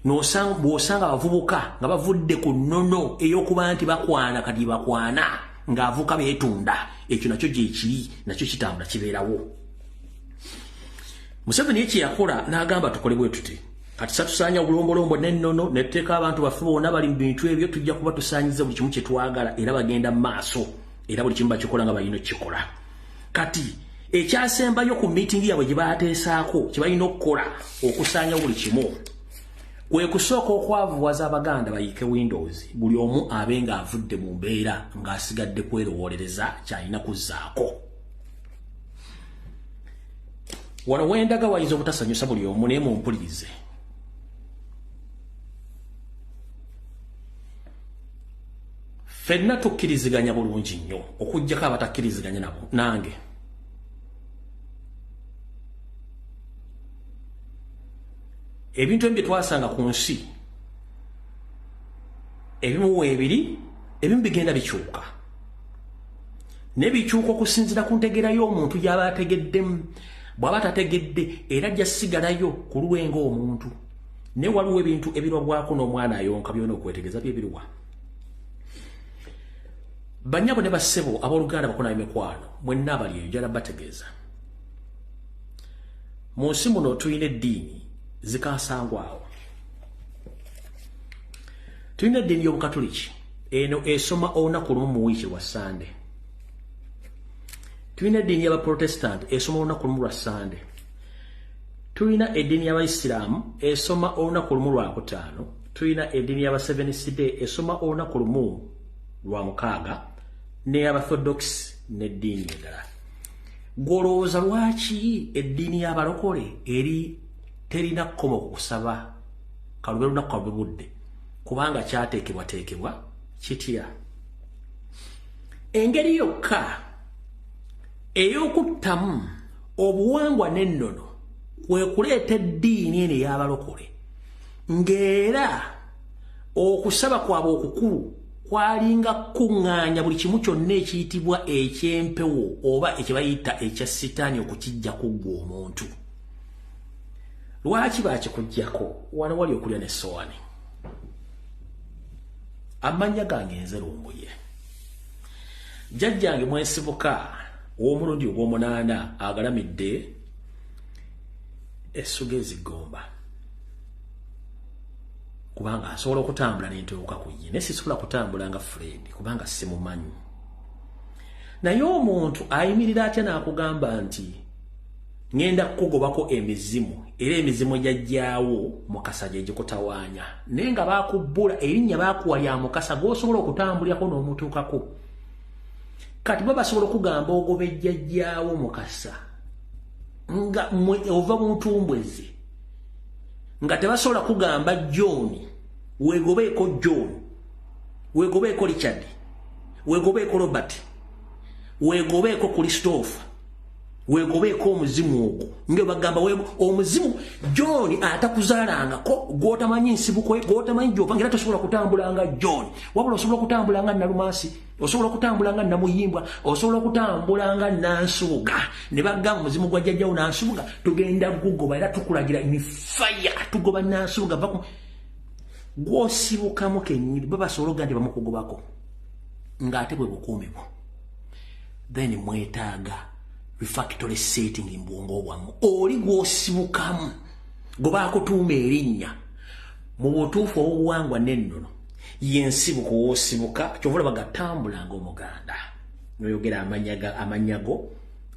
Bw'osanga abavubuka nga bavudde ku nnono ey'okuba nti bakwana kati bakwana ng'avuka beetunda, ekyo nakyo gyekiri, nakyo kitambula kibeerawo. Museveni ekye yakola n'agamba tukole bwe tuti. Kati satusaanya obulombolombo n'ennono ne tuteeka abantu baffe bonna bali mu bintu ebyo tujja kuba tusaanyiza buli kimu kye twagala era bagenda mu maaso era buli kimu bakikola nga balina okukikola. Kati ekyasembayo ku meeting yaabwe gye baateesaako kye balina okukola okusaanya buli kimu kwe kusooka okwavuwaza Abaganda bayiike Windows buli omu abe nga avudde mu mbeera ng'asigadde kwerowolereza kyalina kuzzaako. Wano wendaga wayinza obutasanyusa buli omu naye mumpulirize. Ffenna tukkiriziganya bulungi nnyo okuggyako abatakkiriziganya nabo nange. Ebintu ebyo twasanga ku nsi ebimu weebiri ebimu bigenda bikyuka. Ne bikyuka okusinziira ku ntegeera y'omuntu gy'aba ategeddemu. Bw'aba tategedde era ajja sigalayo ku luwe ng'omuntu. Ne waliwo ebintu ebirwabwako n'omwana ayonka byonna okwetegereza byebiruwa. Bannyabo ne bassebo abooluganda bakona emikwano mwenna abali eyo njala bategeeza. Mu nsi muno tulina eddiini zikaasangwawo. Tulina eddiini y'Obukatoliki eno esoma olunaku lumu mu wiiki lwa Sande. Tulina eddiini y'Abaprotestant esoma olunaku lumu lwa Sande. Tulina eddiini y'Abaisiraamu esoma olunaku lumu lwa Kutaano. Tulina eddiini y'Abaseventh Day esoma olunaku lumu lwa Mukaaga, n'Abaorthodox n'eddiini endala. Gw'olowooza lwaki eddiini y'abalokole eri terina kkomo ku kusaba kalube lunaku kalube budde? Kubanga kyateekebwateekebwa kitya. Engeri yokka ey'okuttamu obuwangwa n'ennono kwe kuleeta eddiini eno ey'abalokole ng'era okusaba kwabwe okukulu kwalinga kuŋŋaanya buli kimu kyonna ekiyitibwa eky'empewo oba ekye bayita ekya sitaani okukijja kuggwa omuntu. Lwaki baakikuggyako? Wano wali okulya n'essowaani. Amannya gange nze Lumbuye. Jjajjange mwesibuka ow'omulundi ogw'omunaana agalamidde Essuga ezigomba. kubanga asobola okutambula n'entuuka ku ye naye sisobola kutambula nga Fred kubanga simumanyi. Naye omuntu ayimirira atya n'akugamba nti ngenda kukugobako emizimu era emizimu jajjaawo Mukasa gye gikutawaanya naye nga baakubbula erinnya baakuwa lya Mukasa gw'osobola okutambulirako n'omutuukako. Kati baba basobola okugamba ogobe jjajjaawo Mukasa nga ova mu ntumbwezi nga tebasobola kugamba John weegobeeko John weegobeeko Richard weegobeeko Robert weegobeeko Christopher weegobeeko omuzimu ogwo nga bagamba omuzimu John atakuzaalangako gw'otamanyi nsibuko gw'otamanyi gy'ova ngera tosobola kutambula nga John wabula osobola okutambula nga Nalumasi osobola okutambula nga Namuyimbwa osobola okutambula nga Nansubuga ne bagamba omuzimu gwa jjajjawo Nansubuga tugenda gugoba era tukulagira in fire tugoba Nansubuga vaku gw'osibukamu kennyini babasobola okugamba bamukugobako ng'ate bwe bukuumibwa then mwetaaga refactory setting in bwongo bwammwe oli gw'osibukamu gwebakutuuma erinnya mu butuufu obuwangwa n'ennono yensibuko w'osibuka kyovula bagatambula ng'Omuganda noyogera amanyago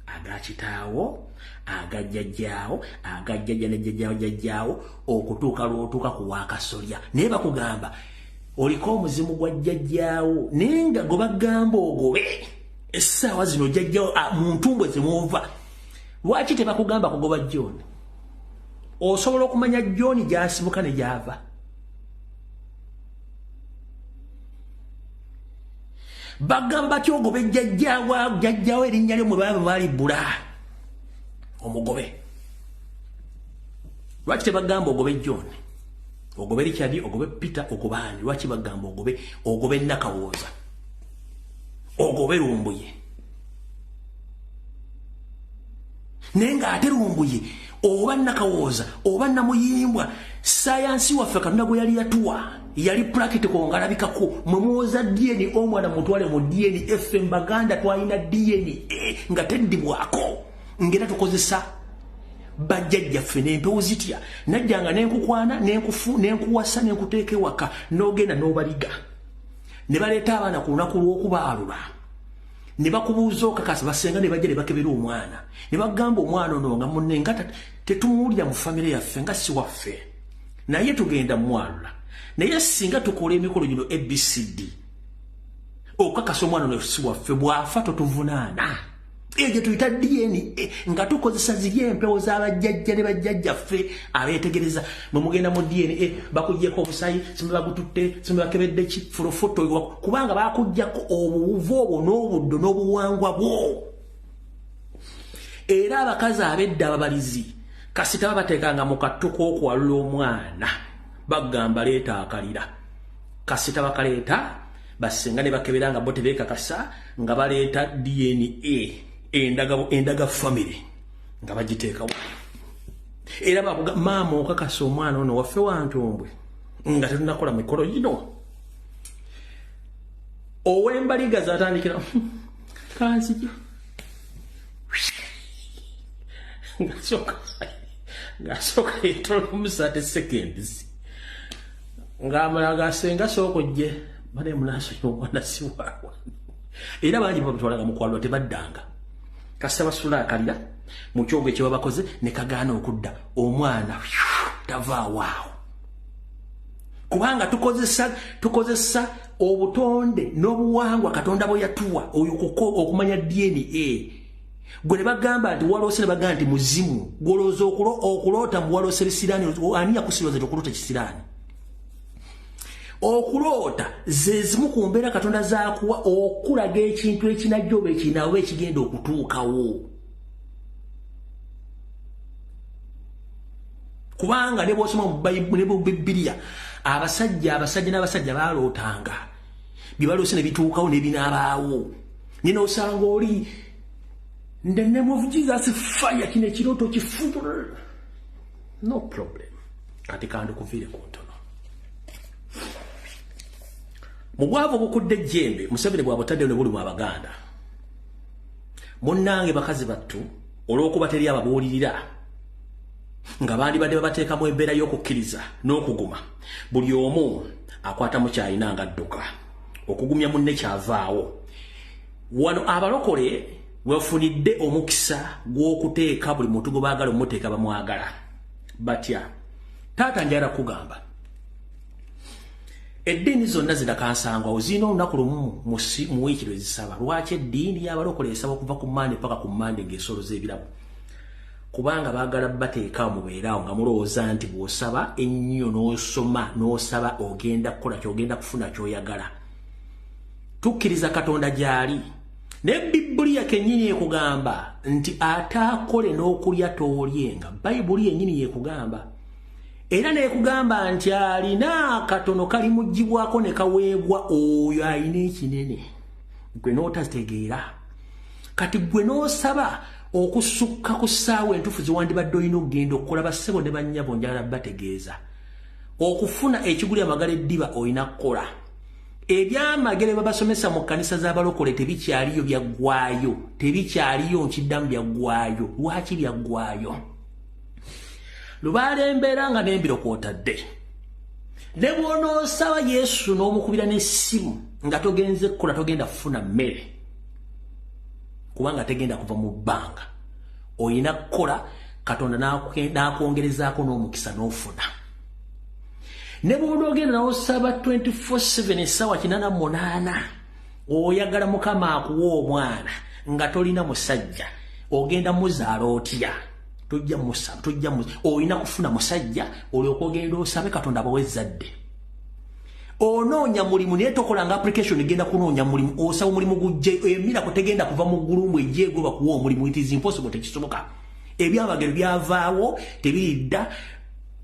aga kitaawo aga jjajjaawo aga jjajja ne jjajjaawo okutuuka lw'otuuka ku Wakasolya naye bakugamba oliko omuzimu gwa jjajjaawo naye nga gwe bagamba ogobe essaawa zino jjajjaawo mu ntumbwe zemwova lwaki tebakugamba kugoba John osobola okumanya John gy'asibuka ne gy'ava bagamba kyogobe jjajjaawo erinnya lyo mwe baalibbula omugobe lwaki tebagamba ogobe John ogobe Richard ogobe Peter ogobe ani lwaki bagamba ogobe Nakawooza ogobe Lumbuye naye ng'ate Lumbuye oba Nakawooza oba Namuyimbwa sayansi waffe Katonda gwe yali yatuwa yali practical ngalabikako mwe muwoza DNA omwana mutwale mu DNA FM Baganda twalina DNA nga teddibwako ngera tukozesa bajjajjaffe n'empewo zitya najjanga nenkukwana nenkuwasa nenkuteeka ewaka n'ogenda n'obaliga ne baleeta abaana ku lunaku lw'okubaalula ne bakubuuza okakasa basenga ne bajja ne bakebera omwana ne bagamba omwana ono nga munne nga tetumuwulira mu famire yaffe nga si waffe naye tugenda mwalula naye singa tukola emikolo gino ABCD okakasa omwana ono si waffe bw'afa totuvunaana ejo tuyita DNA nga tukozesa ziri empewo z'abajjajja ne bajjajjaffe abeetegereza mwe mugenda mu DNA bakugyeko obusayi simbe bagututte simbe bakebedde ki fulofoto kubanga bakugyako obuwuvu obwo n'obuddo n'obuwangwa bwo era abakazi abedda ababalizi kasita babateekanga mu kattuko okuwalula omwana bagamba leeta akalira kasita bakaleeta basenga ne bakeberanga bo tebeekakasa nga baleeta DNA endaga family nga bagiteekawo era bakuga maama okakasa omwana ono waffe wantumbwe nga tetunakola mikolo gino ow'embaliga zatandikira kanzija ng'asooka yetola omusate seconds ng'amala gasenga sooka ojje bane munaaso y'omwana si waawa era bangi babatwalaga mu kwalula tebaddanga kasita basula akalira mu kyogo ekyo babakoze ne kagaana okudda omwana tavaawo kubanga tukozesa obutonde n'obuwangwa Katonda bwe yatuwa oyo okumanya DNA gwe ne bagamba nti waloose ne bagamba nti muzimu gwolooza okuloota mu waloose bisiraani ani yakusiroza nti okulota kisiraani okuloota ze zimu ku mbeera Katonda zaakuwa okulaga ekintu ekinajja oba ekinaawo ekigenda okutuukawo kubanga ne bw'osoma mu Bayibuli ne mu Bibiliya abasajja n'abasajja baalootanga bye baloose ne bituukawo ne binaabaawo ne n'osanga oli in the name of Jesus fire kino ekirooto kifutule no problem kati kandukuviire ku ntono mu bwavu obukudde ejjembe Museveni bw'abutaddeyo ne buli mu Abaganda munnange bakazi battu olw'okuba teri ababuulirira nga bandi badde babateekamu embeera y'okukkiriza n'okuguma buli omu akwata mu kyalina nga adduka okugumya munne kyavaawo wano abalokole wefunidde omukisa gw'okuteeka buli muntu gwe baagala omuteeka bamwagala batya taata njala kugamba eddiini zonna zidakansangwawo zirina olunaku lumu mu wiiki lwe zisaba lwaki eddiini y'abalokole esaba okuva ku Mande paka ku Mande ng'ensolo z'ebirabo kubanga baagala bateeka mubeerawo nga mulowooza nti bw'osaba ennyo n'osoma n'osaba ogenda kukola ky'ogenda kufuna ky'oyagala tukkiriza Katonda gy'ali ne Bibuliya kennyini ekugamba nti ataakole n'okulya toolyenga Bayibuli yennyini yekugamba era nekugamba nti alina katono kali mugibwako ne kaweebwa oyo alina ekinene gwe n'otazitegeera kati gwe n'osaba okusukka ku ssaawa entuufu ziwandibadde olina okugenda okukola bassebo ne bannyabo njagala bategeeza okufuna ekiguli amagala eddiba olina kukola ebyamagere babasomesa mu kkanisa z'abalokole tebikyaliyo byaggwaayo tebikyaliyo nkiddamu byaggwaayo lwaki byaggwaayo lubaala embeera nga n'embiro kwotadde ne bw'onoosaba Yesu n'omukubira n'essimu nga togenze kukola togenda kufuna mmere kubanga tegenda kuva mu bbanga oyina kukola Katonda n'akwongerezaako n'omukisa n'ofuna ne bw'onoogenda n'osaba 24/7 essaawa 48 oyagala Mukama akuwa omwana nga tolina musajja ogenda muzaala otya tojja musaba oyina kufuna musajja olyoka ogenda osabe Katonda abawe ezzadde onoonya mulimu naye tokolanga application egenda kunoonya mulimu osaba omulimu gujje emira kutegenda kuva mu ggulumbu ejjeego bakuwa omulimu it is impossible tekisoboka ebyamagero byavaawo tebiridda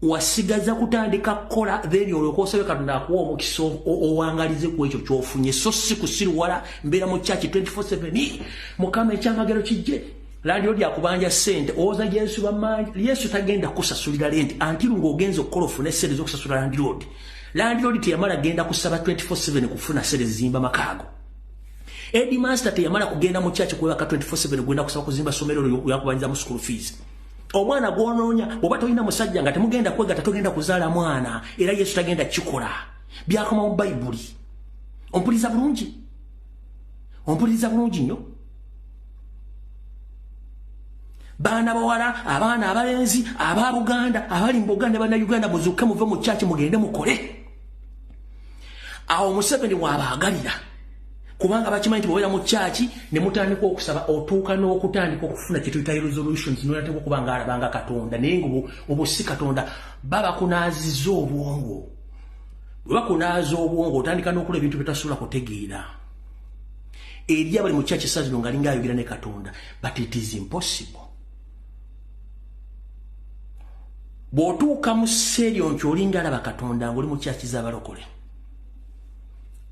wasigaza kutandika kukola then olyoka osabe Katonda akuwa omukisa owangalize ku ekyo kyofunye so si kusiruwala mbeera mu church 24/7 Mukama ekyamagero kijje Landio lya kubanja sente oza Yesu bamanyi Yesu tagenda kusasulira lenti antiru ng'ogenza okukola ofune sente z'okusasula landlord. Landlord teyamala genda kusaba 24/7 kufuna sente zimba makaago. Edi master teyamala kugenda mu church kwebaka 24/7 gwenda kusaba kuzimba somero yakubanja mu school fees. Omwana gwononya oba toyina musajja nga temugenda kwega tatogenda kuzaala mwana era Yesu tagenda kikola. Byakoma mu Bayibuli. Ompuliza bulungi. Ompuliza bulungi nnyo. Bana bawala abaana abalenzi aba Buganda abali mu Buganda bana Uganda muzuke muve mu church mugende mukole awo Museveni wabaagalira kubanga bakimanyi bwera mu church ne mutandika okusaba otuuka n'okutandika okufuna kituyita resolutions n'olate okubanga alabanga Katonda naye obusi Katonda baba kunaaziza obwongo bakunaaza obwongo otandika n'okola ebintu bitasula kutegeera eri abali mu church sazino nga linga ayogera ne Katonda but it is impossible. Botuuka mu serio ncholinga alaba Katonda ngoli mu church z'abalokole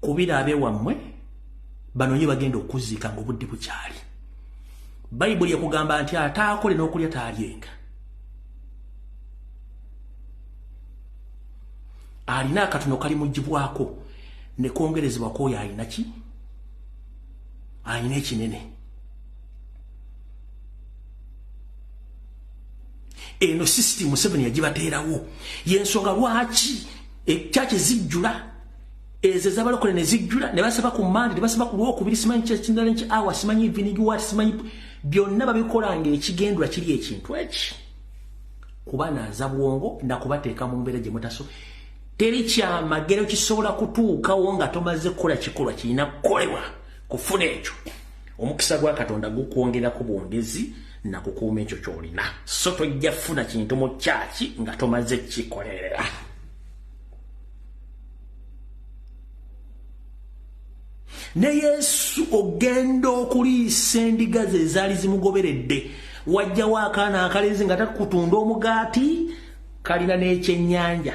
kubira abe wammwe bano nye bagenda okuzika ng'obudde bukyali. Bayibuli yakugamba nti ataakole n'okulya taalyenga. Alina akatono kali mugibwako ne kongerezebwa k'oyo alina ki? Alina ekinene. Eno system Museveni yagibateerawo yensonga lwaki echache zijjula eze z'abalokole ne zijjula ne basaba ku Mande ne basaba ku Lwokubiri simanyi kyekindala nki awa simanyi vinigi wat simanyi byonna babikolanga ekigendwa kiri ekintu eki kuba naaza bwongo na kubateeka mu mbeera gye mutaso teri kyamagero kisobola kutuukawo nga tomaze kukola kikolwa kirina kukolebwa kufuna ekyo omukisa gwa Katonda gukwongera ku bwongezi na kukuuma ekyo kyolina so tojja funa kintu mu kyaki nga tomaze kikolerera. Ne Yesu ogenda okuliisa endiga ze ezaali zimugoberedde wajjawo akaana akalenzi nga takutunda omugaati kalina n'ekyennyanja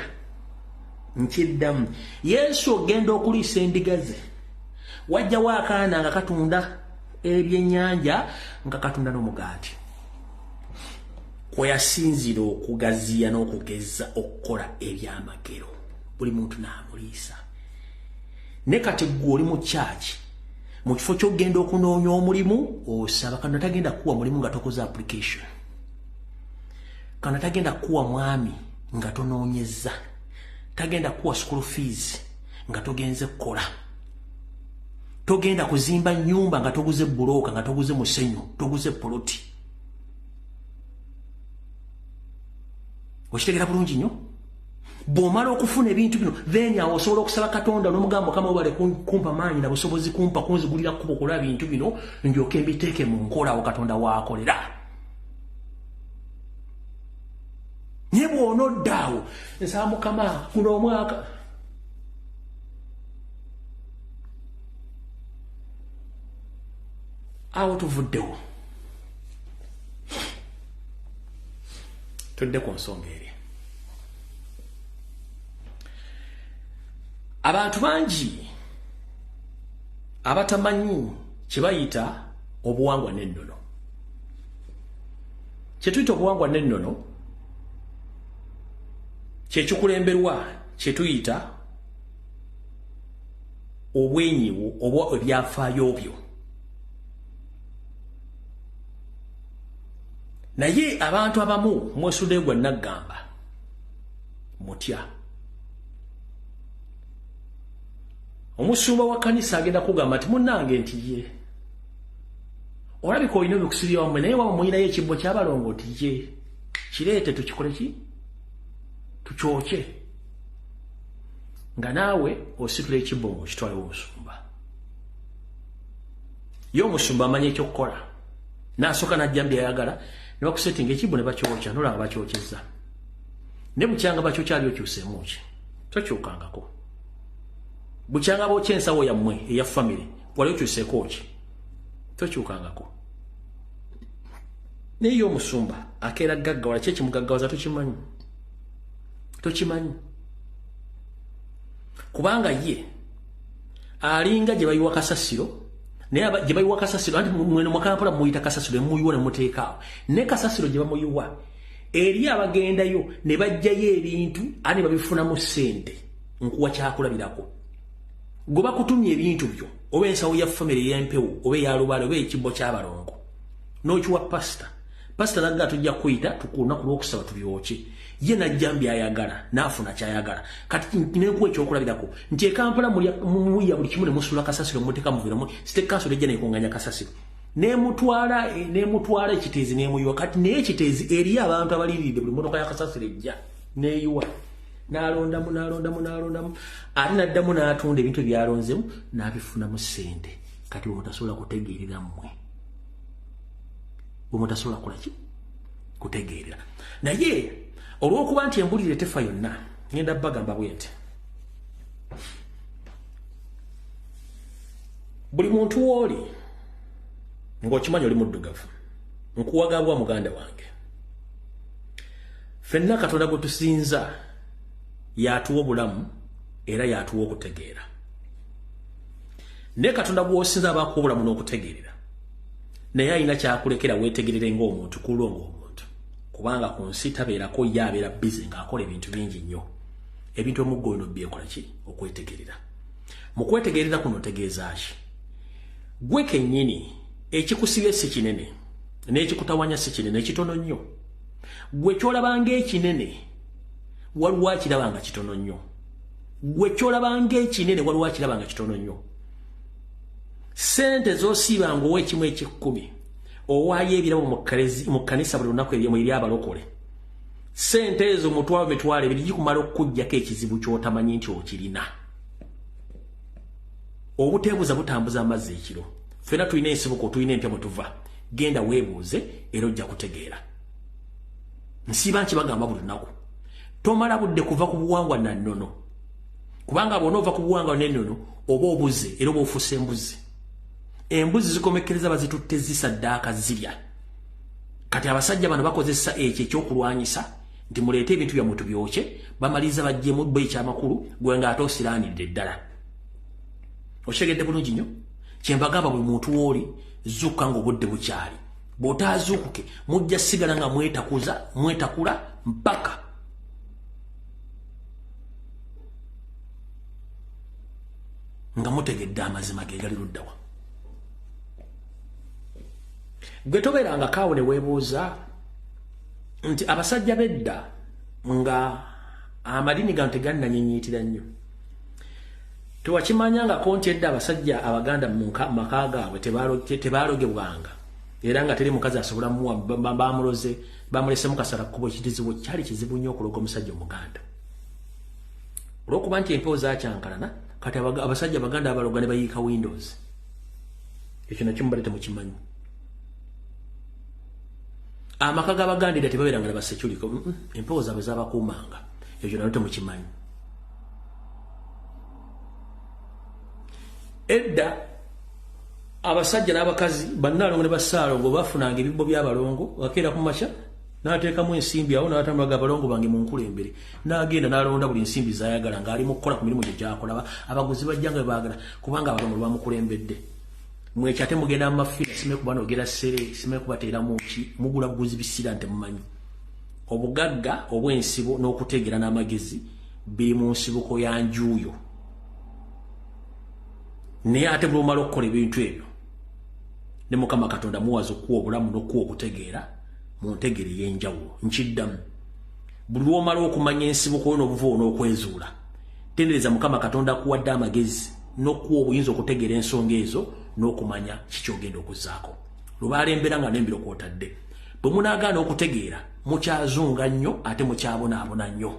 nkiddamu Yesu ogenda okuliisa endiga ze wajjawo akaana nga katunda ebyennyanja nga katunda n'omugaati kweyasinzira okugaziya n'okugeza okukola ebyamagero buli muntu n'amuliisa ne kati gwe oli mu church mu kifo ky'ogenda okunoonya omulimu osaba Katonda tagenda kuwa mulimu nga tokoze application kana tagenda kuwa mwami nga tonoonyeza, tagenda kuwa school fees nga togenze kukola, togenda kuzimba nyumba nga toguze buloka, nga toguze musenyu, toguze poloti. Okitegera bulungi nnyo? Bw'omala okufuna ebintu bino then awo osobola okusaba Katonda n'omugamba Mukama wabale kumpa maanyi na busobozi kumpa kunzigulira kkubo kola bintu bino ndyoke mbiteeke mu nkola awo Katonda waakolera. Naye bw'onodda awo nsaba Mukama guno omwaka awo tuvuddewo. Tudde ku nsonga eri. Abantu bangi abatamanyi kye bayita obuwangwa n'ennono. Kye tuyita obuwangwa n'ennono kye kikulemberwa kye tuyita obwenyiwo oba ebyafaayo byo. Naye abantu abamu mwesudde gwa naggamba mutya. Omusumba wa kanisa agenda kugamba nti munnange nti ye olabika olina ebikusulira wammwe naye wamwe mulinayo ekibbo ky'abalongo nti ye kireete tukikole ki tukyokye nga naawe ositula ekibbo ng'okitwala omusumba. Ye omusumba amanya ekyokukola n'asooka n'ajja byayagala ne bakusetinga ekibbo ne bakyokya nolaba bakyokyezza. Ne bukyanga bakyokyali okyuseemu ki tokyukangako. Bukyanga bookya ensawo yammwe eya family wali okyuseeko ki tokyukangako. Naye ye omusumba akeera gaggawala ki ekimugaggawaza tokimanyi. Tokimanyi kubanga ye alinga gye bayiwa kasasiro naye gye bayiwa kasasiro anti mweno mwakampala muyita kasasiro emuyiwa ne muteekaawo ne kasasiro gye bamuyiwa eri abagendayo ne bajjayo ebintu ane babifunamu ssente nkuwa kyakulabirako. Gwe bakutumye ebintu byo oba ensawo ya family y'empewo oba eyalubala oba ekibbo ky'abalongo n'okiwa pasita. Pasita nagga tujja kuyita tukunaku lw'okusaba tubyokye. Ye najja byayagala n'afuna kyayagala. Kati nekuwa ekyokulabirako nti ekampala muyiya buli kimu ne musula kasasiro muteeka muviramu site kansolo ejja nekunganya kasasiro nemutwala ekiteezi nemuyiwa. Kati naye ekiteezi eriyo abantu abaliiridde buli motoka ya kasasiro ejja neyiwa n'alondamu ate n'addamu n'atunda ebintu byalonzemu n'abifunamu ssente. Kati bwemutasobola kutegeerera mmwe bwemutasobola kulaki kutegeerera. Naye olw'okuba nti embulire tefa yonna ngenda bagamba bwe nti buli muntu w'oli ng'okimanyi oli muddugavu nkuwagabwa muganda wange ffenna Katonda gwe tusinza yatuwa obulamu era yatuwa okutegeera. Ne Katonda gw'osinza abakuwa obulamu n'okutegeerera naye alina kyakulekera weetegerere ng'omuntu kulwo ng'omuntu kubanga ku nsi tabeerako ye abeera bize ng'akola ebintu bingi nnyo. Ebintu omuggo bino byekola ki okwetegerera. Mu kwetegerera kuno otegeeza ki? Gwe kennyini ekikusibye si kinene n'ekikutawanya si kinene ekitono nnyo. Gwe kyolabanga ekinene waliwo akirabanga kitono nnyo. Gwe kyolabanga ekinene waliwo akirabanga kitono nnyo. Sente z'osiibanga owa ekimu eky'ekkumi owaayo ebirabo mu kkanisa buli lunaku eri abalokole. Sente ezo mutwalo mitwalo ebiri gikumala okukuggyako ekizibu ky'otamanyi nti okirina. Obuteebuuza butambuza amazzi ekiro. Ffenna tulina ensibuko tulina empya mwe tuva. Genda weebuuze era ojja kutegeera. Nsiiba nkibagamba buli lunaku. Tomala budde kuva ku buwangwa na nnono. Kubanga bw'onoova ku buwangwa n'ennono oba obuze era oba ofuuse embuzi. Embuzi zikomekkereza bazitutte zisaddaaka zirya. Kati abasajja bano bakozesa ekyo ekyokulwanyisa nti muleete ebintu byammwe tubyokye bamaliza bajjemu bbo ekyamakulu gwe ng'ate osiraanidde ddala. Okyegedde bulungi nnyo? Kyembagamba buli muntu w'oli zuukuka ng'obudde bukyali. Bw'otaazuukuke mujja sigala nga mwetakula mpaka nga mutegedde amazima ge gali luddawa. Gwe tobeeranga kaawo ne weebuuza nti abasajja bedda nga amadini gano tegananyinyitira nnyo. Tewakimanyanga konti edda abasajja abaganda mu maka gaabwe tebalogebwanga era nga teri mukazi asobola muwa bamuloze bamulese mukasala kubo kizibu kyali kizibu nnyo okuloga omusajja omuganda. Olwokuba nti empewo zakyankalana kati abasajja abaganda abaloga ne bayiika windows. Ekyo nakyo mubalete mukimanyi. Amaka g'abaganda edda tebabeeranga ne baseculiko empewo zaabwe zabakuumanga. Ekyo nakyo temukimanyi. Edda abasajja n'abakazi bannalongo ne bassaalongo bafunanga ebibbo by'abalongo wakeera ku makya n'ateekamu ensimbi awo n'atambulaga abalongo bange mu nkulembere n'agenda n'alonda buli nsimbi z'ayagala ng'ali mu kukola ku mirimu gye gy'akola abaguzi bajjanga baagala kubanga abalongo bamukulembedde. Mwekyate mugenda mu mafiina simanyi kuba n'ogera ssere simanyi kubateeramu ki mugula buguzi bisira nte mumanyi. Obugagga obw'ensibo n'okuteegera n'amagezi biri mu nsibuko ya njuuyo. Naye ate bw'omala okukola ebintu ebyo ne Mukama Katonda muwaza okuwa obulamu n'okuwa okutegeera mu ntegere y'enjawulo. Nkiddamu buli lw'omala okumanya ensibuko n'obuvuo n'okwezuula tendereza Mukama Katonda akuwadde amagezi n'okuwa obuyinza okutegeera ensonga ezo n'okumanya kiki ogenda okuzzaako. Lubalembera nga n'embiro kw'otadde bwe munaagaana okutegeera mukyazunga nnyo ate mukyabonaabona nnyo.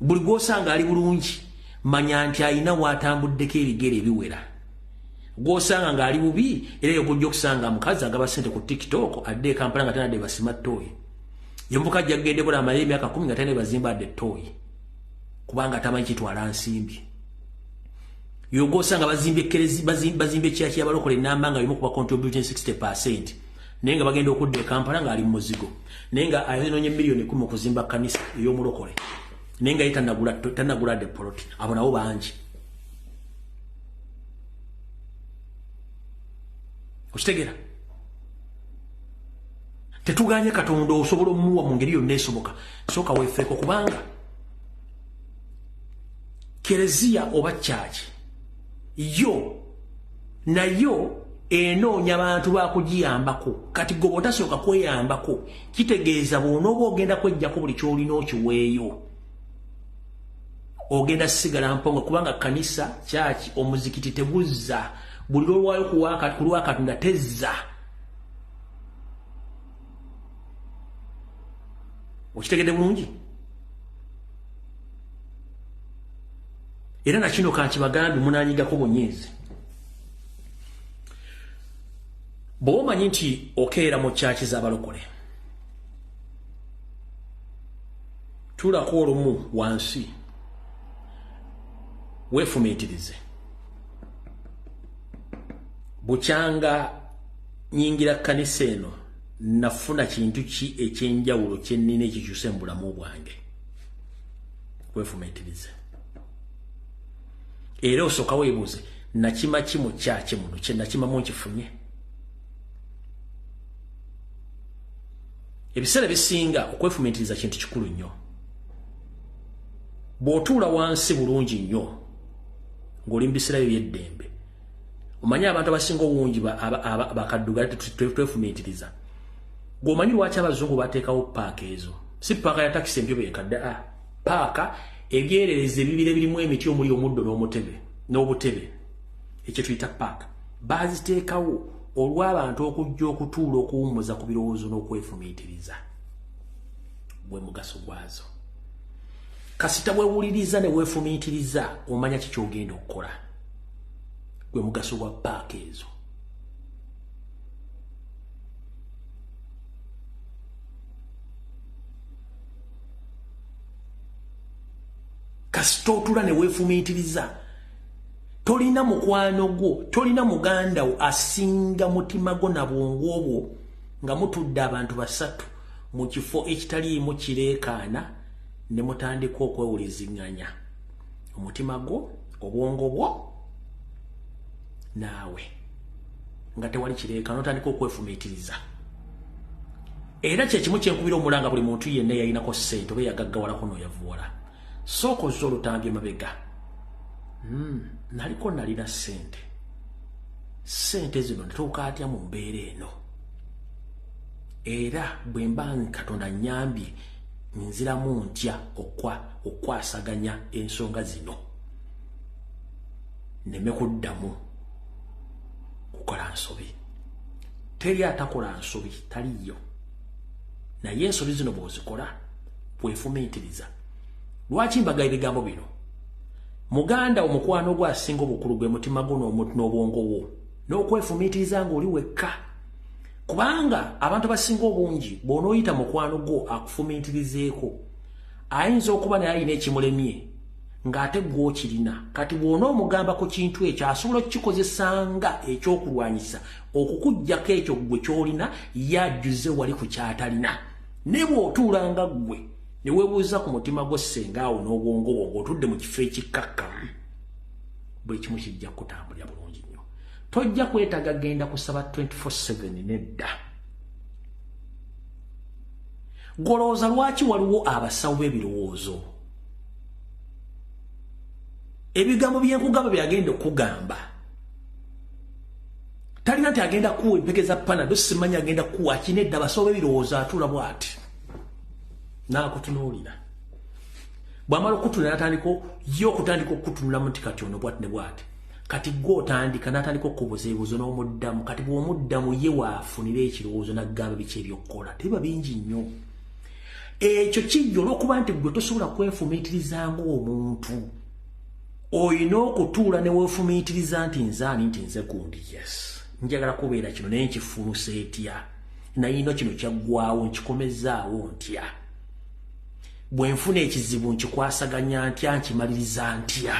Buli gw'osanga ali bulungi manya nti ayina waatambuddeko ebigere ebiwera. Gw'osanga ng'ali bubi era eyo gujja okusanga mukazi agaba ssente ku TikTok adde Kampala nga tanadde basima ttooyi. Yembuka ajja kugende bula amaye emyaka 10 nga tanadde bazimba adde ttooyi kubanga tamanyi kitwala nsimbi. Yo gw'osanga bazimbye kerezi bazimbye kyaki abalokole namba nga bimu kuba contributing 60% naye nga bagenda okudda Kampala ng'ali mu muzigo naye nga ayononye miliyoni 10 okuzimba kanisa ey'omulokole naye nga tanagula de poloti abo nabo bangi. Okitegera tetuganye Katonda osobola omuwa mu ngeri yonna esoboka sooka weefeeko kubanga kereziya oba kyaki yo nayo enoonya abantu bakugiyambako kati gwe bw'otasooka kweyambako kitegeeza bw'onooba ogenda kwejjako buli ky'olina okiweeyo ogenda sigala mpongo kubanga kanisa kyaki omuzikiti tebuzza buli lw'olwayo ku lwa Katonda tezza. Okitegedde bulungi? Era na kino kankibagambi munaanyigako bunyiizi. Bw'omanyi nti okeera mu kyaki z'abalokole tuulako olumu wansi weefumiitirize. Bukyanga nyingira kanisa eno nafuna kintu ki ekyenjawulo kyennina ekikyuse mu bulamu bwange. Weefumiitirize. Era osooka weebuuze nakima ki mu kyaki muno kye nakimamu nkifunye. Ebiseera bisinga okwefumiitiriza kintu kikulu nnyo. Bw'otuula wansi bulungi nnyo ng'oli mu biseera by'eddembe omanyi abantu abasinga obungi bakaddugala twefumiitiriza. Gw'omanyi lwaki abazungu bateekawo paaka ezo si paaka ya takisi empyo beekadde paaka ebyerereza ebibira birimu emiti omuli omuddo n'obutebe ekyo tuyita paaka baaziteekawo olw'abantu okujja okutuula okuwummuza ku birowoozo n'okwefumiitiriza. Gwe mugaso gwazo. Kasita weewuliriza ne weefumiitiriza omanya kiki ogenda okukola. Gwe mugaso gwa paaka ezo. Kasita otula ne weefumiitiriza tolina mukwano gwo tolina muganda wo asinga mutima gwo na bwongo obwo nga mutudde abantu basatu mu kifo ekitaliimu kireekaana ne mutandika okwewulizinganya omutima gwo obwongo bwo naawe nga tewali kireekaana otandika okwefumiitiriza. Era kyekimu kyenkubira omulanga buli muntu yenna yalinako ssente oba yagaggawalako n'oyavuwala sooka ozza olutambye mabega. Naliko nalina ssente zino natuuka atya mu mbeera eno. era bwe mba Katonda nnyambye nziramu ntya okwasaganya ensonga zino neme kuddamu kukola nsobi. Teri atakola nsobi taliyo, naye ensobi zino bw'ozikola bwefumiitiriza. Lwaki mbagala ebigambo bino? Muganda omukwano gwo asinga obukulu gwe mutima gwo n'obwongo bwo n'okwefumiitiriza ng'oli wekka. Kubanga abantu abasinga obungi bw'onooyita mukwano gwo akufumiitirizeeko ayinza okuba naye alina ekimulemye ng'ate gw'okirina. Kati bw'onoomugamba ku kintu ekyo asobola okukikozesanga ekyokulwanyisa okukuggyako ekyo gwe ky'olina yajjuze wali ku kyatalina. Ne bw'otuulanga ggwe ne weebuuza ku mutima gwo sengaawo n'obwongo bwo ng'otudde mu kifo ekikakkamu, buli kimu kijja kutambulira bulungi nnyo. Tojja kwetaaga genda kusaba 24/7 nedda. Golooza lwaki waliwo abasawo b'ebirowoozo. Ebigambo byenkugamba byagenda okugamba talina nti agenda kuwa empekeza panado, simanyi agenda kuwa kinedda. Abasawo b'ebirowoozo atuula bw'ati n'akutunuulira. Bw'amala okutunula n'atandika okukutunulamu nti kati ono bw'ati ne bw'ati. Kati gwe otandika n'atandika okubuuza ebibuuzo n'omuddamu. Kati bw'omuddamu ye waafunira ekirowoozo n'agamba biki ebyokkola tebiba bingi nnyo. Ekyo kijja olw'okuba nti gwe tosobola kwefumiitiriza ng'omuntu. Oyina okutuula ne weefumiitiriza nti nzaani nti nze gundi, yes njagala kubeera kino naye nkifunusa etya, nayino kino kyaggwaawo nkikomezaawo ntya, bwe nfuna ekizibu nkikwasaganya ntya, nkimaliriza ntya.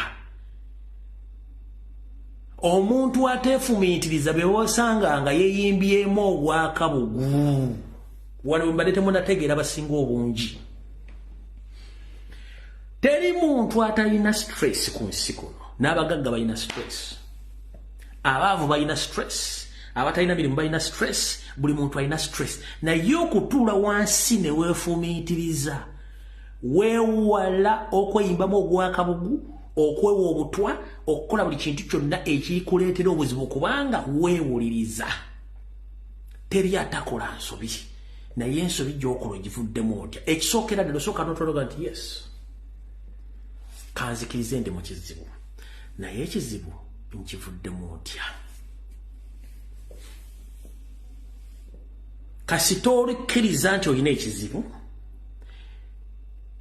Omuntu ateefumiitiriza be bosanga nga yeeyimbyemu obwakabugu. Wano mbadde temunategeera basinga obungi. Teri muntu atalina stress ku nsi kuno. N'abagagga balina stress, abaavu balina stress, abatalina mirimu balina stress, buli muntu alina stress. Naye okutuula wansi ne weefumiitiriza, weewala okweyimbamu ogwakabugu, okwewa obutwa, okukola buli kintu kyonna ekikuleetera obuzibu kubanga weewuliriza. Teri atakola nsobi, naye ensobi gy'okola ogivuddemu otya. Ekisookera ddala osooka n'otologa nti yes kanzikirize ndi mu kizibu, naye ekizibu nkivuddemu otya. Kasita olikkiriza nti olina ekizibu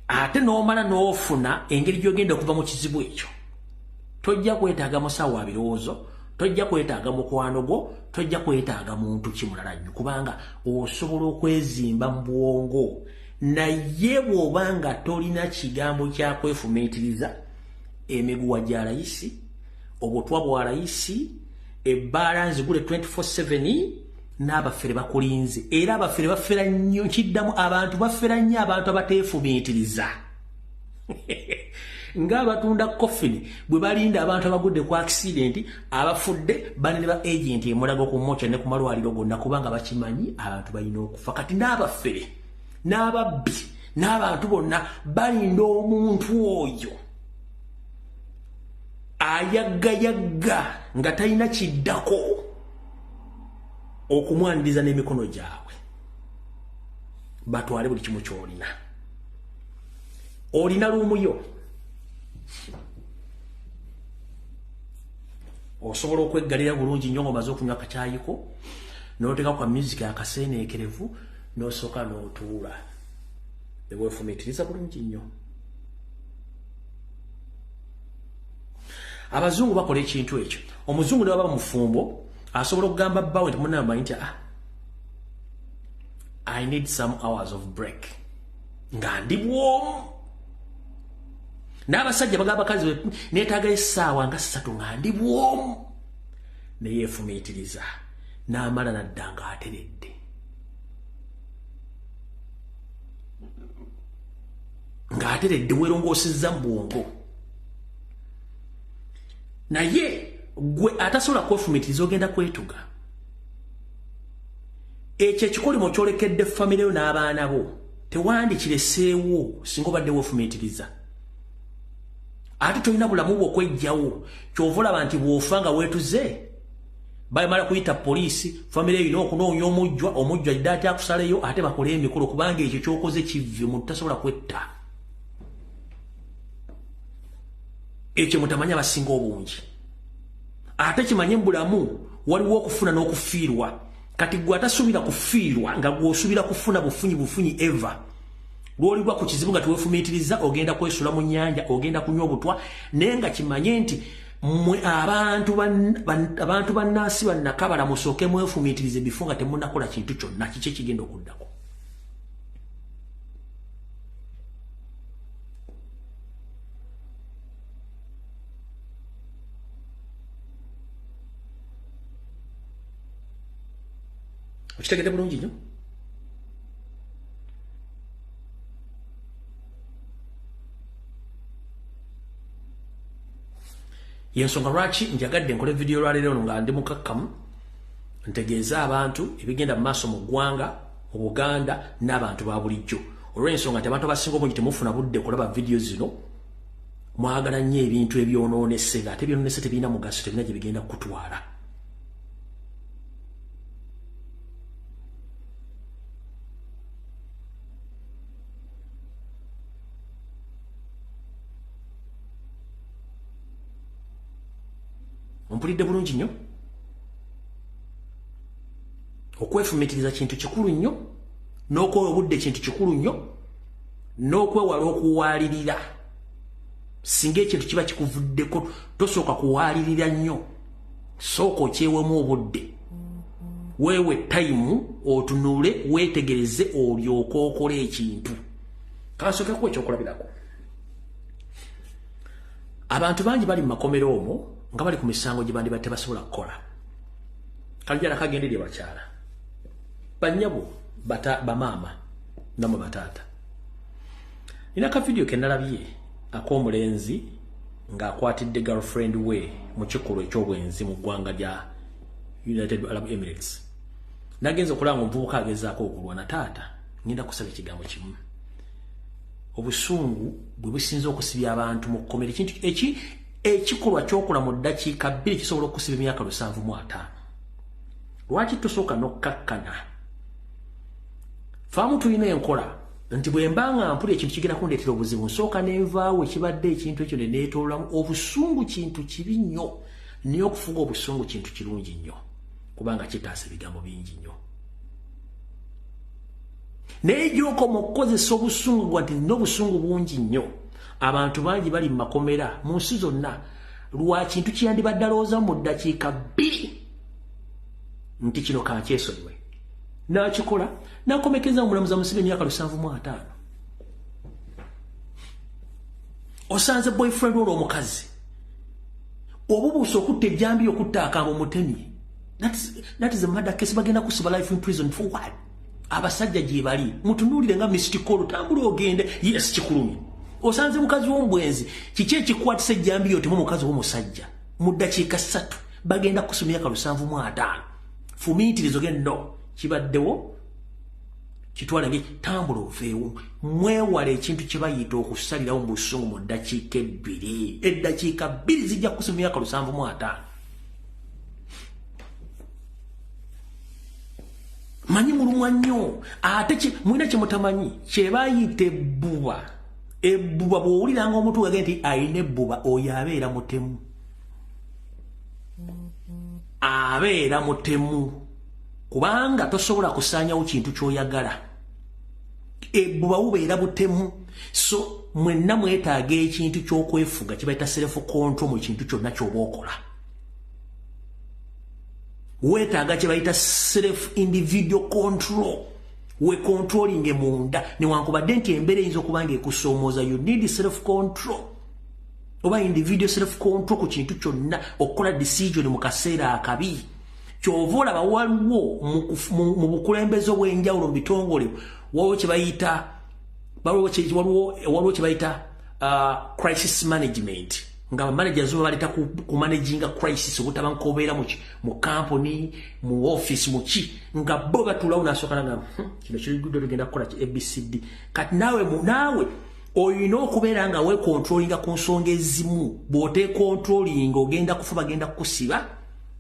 ate n'omala n'ofuna engeri gy'ogenda okuva mu kizibu ekyo, tojja kwetaaga musawo wa birowoozo, tojja kwetaaga mukwano gwo, tojja kwetaaga muntu kimulala nnyo, kubanga osobola okwezimba mu bwongo. Naye bw'obanga tolina kigambo kya kwefumiitiriza, emiguwa gya layisi, obutwa bwa layisi, ebbaala nzigule 24/7, n'abafere bakulinze. Era abafere bafera nnyo, nkiddamu abantu bafera nnyo abantu abateefumiitiriza. Ng'abatunda coffin bwe balinda abantu abagudde ku accident, abafudde banene ba agent emulaga ku mocha ne ku malwaliro gonna kubanga bakimanyi abantu balina okufa. Kati n'abafere n'ababbi n'abantu bonna balinda omuntu oyo ayaggayagga nga talina kiddako okumwaniriza n'emikono gyabwe batwale buli kimu ky'olina. Olina luumuyo, osobola okweggalira bulungi nnyo ng'omaze okunywa akakyayiko n'oteeka kwa music akaseeneekerevu n'osooka n'otuula ne weefumiitiriza bulungi nnyo. Abazungu bakola ekintu ekyo. Omuzungu ne baba mufumbo asobola okugamba bbawe nti munnaba nti I need some hours of break nga ndi bwomu. N'abasajja bagamba bakazi neetaaga essaawa nga 3 nga ndi bwomu, ne yeefumiitiriza n'amala nadda nga ateredde. Ng'ateredde weerongoosezza mu bwongo. Naye gwe atasobola kwefumiitiriza ogenda kwetuga. Ekyo ekikolimo kyolekedde famire yo n'abaana bo tewandikireseewo singa obadde weefumiitiriza. Ate tolina bulamu bw'okwejjawo, ky'ova olaba nti bw'ofa nga weetuze bayamala kuyita polisi family ino okunoonya omujjwa iddaati akusaleyo ate bakole emikolo kubanga ekyo kyokoze kivve mu tasobola kwetta ekyo mutamanya basinga obungi ate kimanye mbulamu waliwo okufuna n'okufiirwa kati gwe atasuubira kufiirwa nga gw'osuubira kufuna bufunyi eva lw'olibwa ku kizibu nga teweefumiitiriza ogenda kwesula mu nnyanja ogenda kunywa obutwa naye nga kimanye nti mwe abantu bannansi bannakabala musooke mwefumiitirize bifo nga temunnakola kintu kyonna kiki ekigenda okuddako okitegedde bulungi nnyo yensonga lwaki njagadde nkole video lwaleero nga ndi mukakkamu ntegeeza abantu ebigenda mu maaso mu ggwanga mu Buganda n'abantu ba bulijjo olw'ensonga nti abantu abasinga obungi temufuna budde kulaba video zino mwagala nnyo ebintu ebyonoonese ng'ate ebyonoonese tebirina mugaso tebirina gye bigenda kutwala mpulidde bulungi nnyo okwefumiitiriza kintu kikulu nnyo n'okwola obudde kintu kikulu nnyo n'okwewala okuwaalirira singa ekintu kiba kikuvuddeko tosooka kuwaalirira nnyo sooka okyewemu obudde weewe tayimu otunule weetegereze olyoke okole ekintu kansookeku ekyokulabirako abantu bangi bali mu makomero omwo nga bali ku misango gye bandi tebasobola kukola kalijala kagenderye bakyala bannyabo bamaama namwe bataata nina ka video ke nalabye ak'omulenzi ng'akwatidde girlfriend we mu kikolo eky'obwenzi mu ggwanga lya United Arab Emirates nagenza okulaba omuvubuka agezaako okulwana taata ngenda kusaba ekigambo kimu obusungu bwe businza okusibya abantu mu kkomera ekintu ekikolwa kyokola mu ddakiika 2 kisobola okusiba emyaka 75 lwaki tosooka n'okkakkana faamu tulina enkola nti bwe mbanga mpuli ekintu kigenda kundeetera obuzibu nsooka n'envaawo ekibadde ekintu ekyo ne neetoolamu obusungu kintu kibi nnyo naye okufuga obusungu kintu kirungi nnyo kubanga kitaasa ebigambo bingi nnyo naye gy'okoma okukozesa obusungu gwa nti nina obusungu bungi nnyo abantu bangi bali mu makomera mu nsi zonna lwa kintu kiyandibadde alowooza mu ddakiika 2 nti kino kankyesonyiwe n'akikola n'akomekeza omulamuzi amusiba emyaka 75 osanze boyfriend olwo omukazi obubuusa okutta ejjambi okutta akamba omutemi that is a murder case bagenda kusiba life in prison for what abasajja gye bali mutunuulire nga mistikolo tambula ogende yes kikulumye osanze mukazi w'ombwenzi kiki ekikwatisa ejjambi yo temu mukazi w'omusajja mu ddakiika 3 bagenda kusoma emyaka 75 fumiitirizo gendo kibaddewo kitwala nge tambula oveewo mwewala ekintu kye bayita okusalirawo mu busungu mu ddakiika 2 eddakiika 2 zijja kusoma emyaka 75 manyi mulumwa nnyo ate mwina kye mutamanyi kye bayita ebbuba bw'owuliranga omuntu wage nti ayina ebbuba oyo abeera mutemu kubanga tosobola kusaanyawo kintu ky'oyagala ebbuba bubeera butemu so mwenna mwetaaga ekintu ky'okwefuga kibayita self control mu kintu kyonna ky'oba okola weetaaga kye bayita self individual control we controlling munda newankubadde nti embeera eyinza okuba nga ekusoomooza you need self control oba individual self control ku kintu kyonna okukola decision mu kaseera akabi kyova olaba waliwo mu bukulembeze obw'enjawulo mu bitongole waliwo kye bayita crisis management nga abamanagers baleta ku managinga crisis obutaba nkobeera mu company mu office muki nga bo batulawo nasooka nga kino kirigudde tugenda kukola ki ABCD kati naawe oyina okubeera nga wecontrollinga ku nsonga ezimu bw'otecontrolling ogenda kufa bagenda kukusiba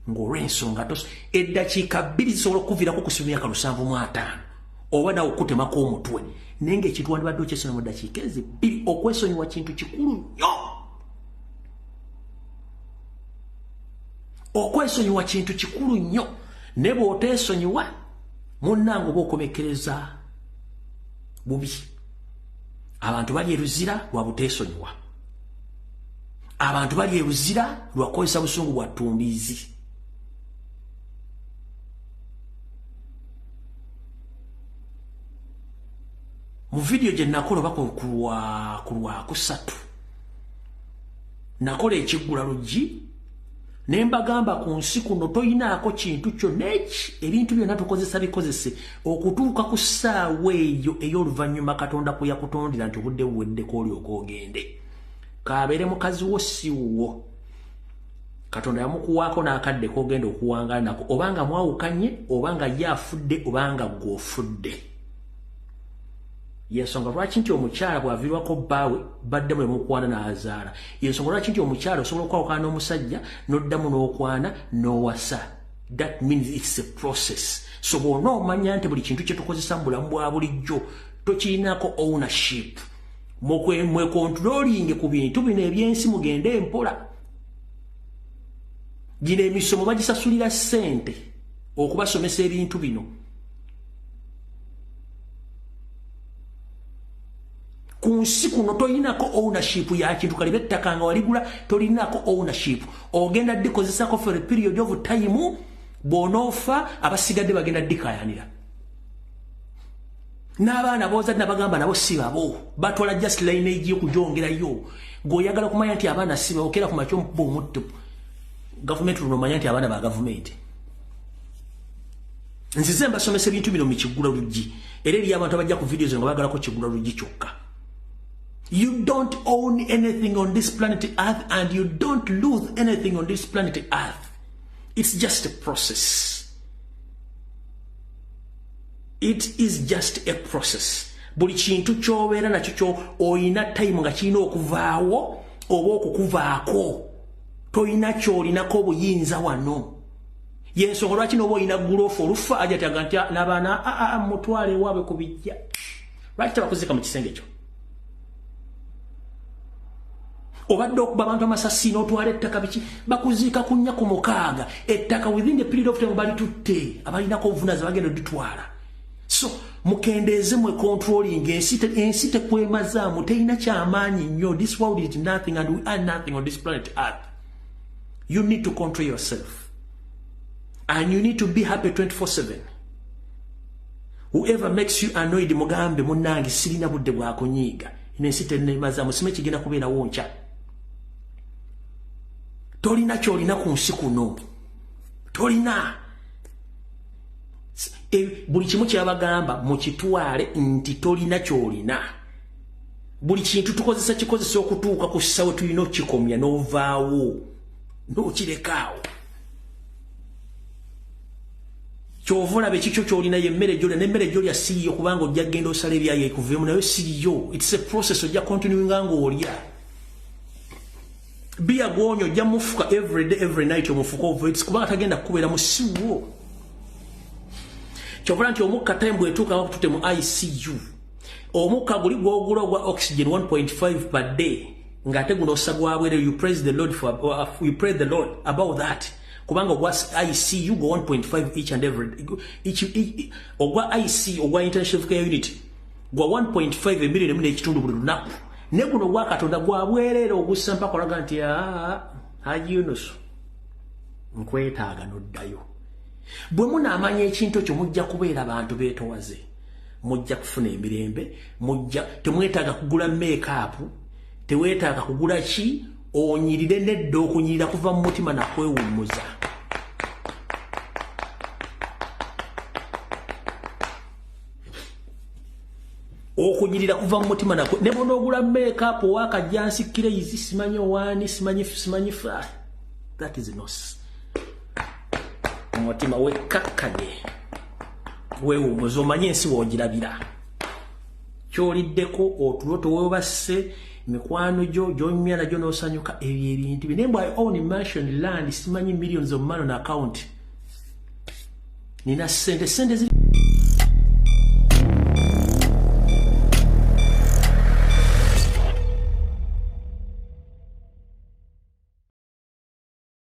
ng'olw'ensonga eddakiika 2 zisobola okuviirako ku myaka 75 oba nawe okutemako omutwe naye ng'ekintu wandibadde okyesonyiwa mu ddakiika ezo 2 okwesonyiwa kintu kikulu nnyo okwesonyiwa kintu kikulu nnyo ne bw'oteesonyiwa munnange oba okomekereza bubi abantu bali eruzira lwa buteesonyiwa abantu bali eruzira lwa kukozesa busungu bwa ttumbiizi mu video gye nakola oba ku Lwakusatu nakola ekiggula luggi ne mbagamba ku nsi kuno toyinaako kintu kyonna ebintu byonna tukozesa bikozese okutuuka ku ssaawa eyo ey'oluvannyuma Katonda kwe yakutondera nti obudde buweddeko olyoka ogende kaabeere mukazi wo si wuwo Katonda yamukuwaako n'akadde k'ogenda okuwangaala nako obanga mwawukanye obanga ye afudde obanga gw'ofudde yensonga lwaki nti omukyala bw'aviirwako bbaawe baddemu emukwana n'azaala yensonga lwaki nti omukyala osobola okwawukana n'omusajja n'oddamu n'okwana n'owasa that means it's a process so bw'ona omanya nti buli kintu kye tukozesa mu bulamu bwa bulijjo tokirinako ownership mwekontrolinge ku bintu bino ebyensi mugende empola gino emisomo bagisasulira ssente okubasomesa ebintu bino ku nsi kuno tolinako ownership ya kintu kalibe ettaka nga waligula tolinako ownership ogenda dikozesako for a period of time bw'onoofa abasigadde bagenda dikayanira n'abaana boozadde nabagamba nabo si babo batwala just lineage y'okujongerayo ng'oyagala kumanya nti abaana si babo okera ku makyo omukuba omutto gavumenti luno omanya nti abaana ba gavumenti nzize mbasomesa ebintu bino mu kiggula luggi era eriyo abantu abajja ku videos nga bagalako kiggula luggi kyokka. You don't own anything on this planet Earth and you don't lose anything on this planet Earth. It's just a process. It is just a process. Buli kintu ky'obeera nakyo kyo oyina time nga kirina okuvaawo oba okukuvaako. Toyina ky'olinako obuyinza wano. Yensonga lwaki n'oba oyina guloofu olufa ajja tyaga nti n'abaana mutwale ewaabwe ku bijja. Lwaki tabakuzika mu kisenge kyo? Obadde okuba abantu amasasi n'otwala ettaka biki bakuziika ku 4 ettaka within the period of time bali tutte abalinako obuvunaanyizibwa bagenda oditwala. So mukendeeze mwe controlling ensi tekwemazaamu teyina kyamaanyi nnyo. This world is nothing and we are nothing on this planet Earth. You need to control yourself and you need to be happy 24/7. Whoever makes you annoyed mugambe munnange sirina budde bwakunyiiga ensi tenemazaamu sime kigenda kubeerawo nkya. Tolina kyolina ku nsi kuno. Tolina. Buli kimu kyabagamba mukitwale nti tolina kyolina. Buli kintu tukozesa kikozesa okutuuka ku ssawe tulina okikomya n'ovaawo n'okirekaawo. Kyovula be kikyo kyolina yemmere gyolya n'emmere gyolya siriyo kubanga ojja genda osala ebyayo ekuveemu nayo siriyo. It's a process ojja continuing nga olya. Bia gwonyo ojja mufuka every day every night omufuka over it kubanga tagenda kubeera musiwo. Kyovula nti omukka time bwetuuka bakutute mu ICU. Omukka guli gwogula ogwa oxygen 1.5 per day ng'ate guno osagwa bwere you praise the Lord for you pray the Lord about that. Kubanga ogwa ICU go 1.5 each and every each ogwa ICU ogwa intensive care unit gwa 1.5 emiliyoni emu n'ekitundu buli lunaku. Ne guno gwa Katonda gwa bwerere ogussa mpaka olaga nti Haji Yunus nkwetaaga n'oddayo. Bwe munaamanya ekintu ekyo mujja kubeera abantu beetowaze. Mujja kufuna emirembe, mujja temwetaaga kugula make-up, teweetaaga kugula ki, onyirire nedda okunyirira kuva mu mutima na kwewummuza. Okunyirira kuva mu mutima na ne bonogula make-up wakajjansikire izi simanyi owani simanyi fa. That is nonsense. Mutima wekakkanye weewummuza omanye ensi woogirabira. Kyoliddeko otulo towebase mikwano gy'onyumya nagyo n'osanyuka ebyo ebintu binembo I own mansion land simanyi millions of money on account nina sente ziri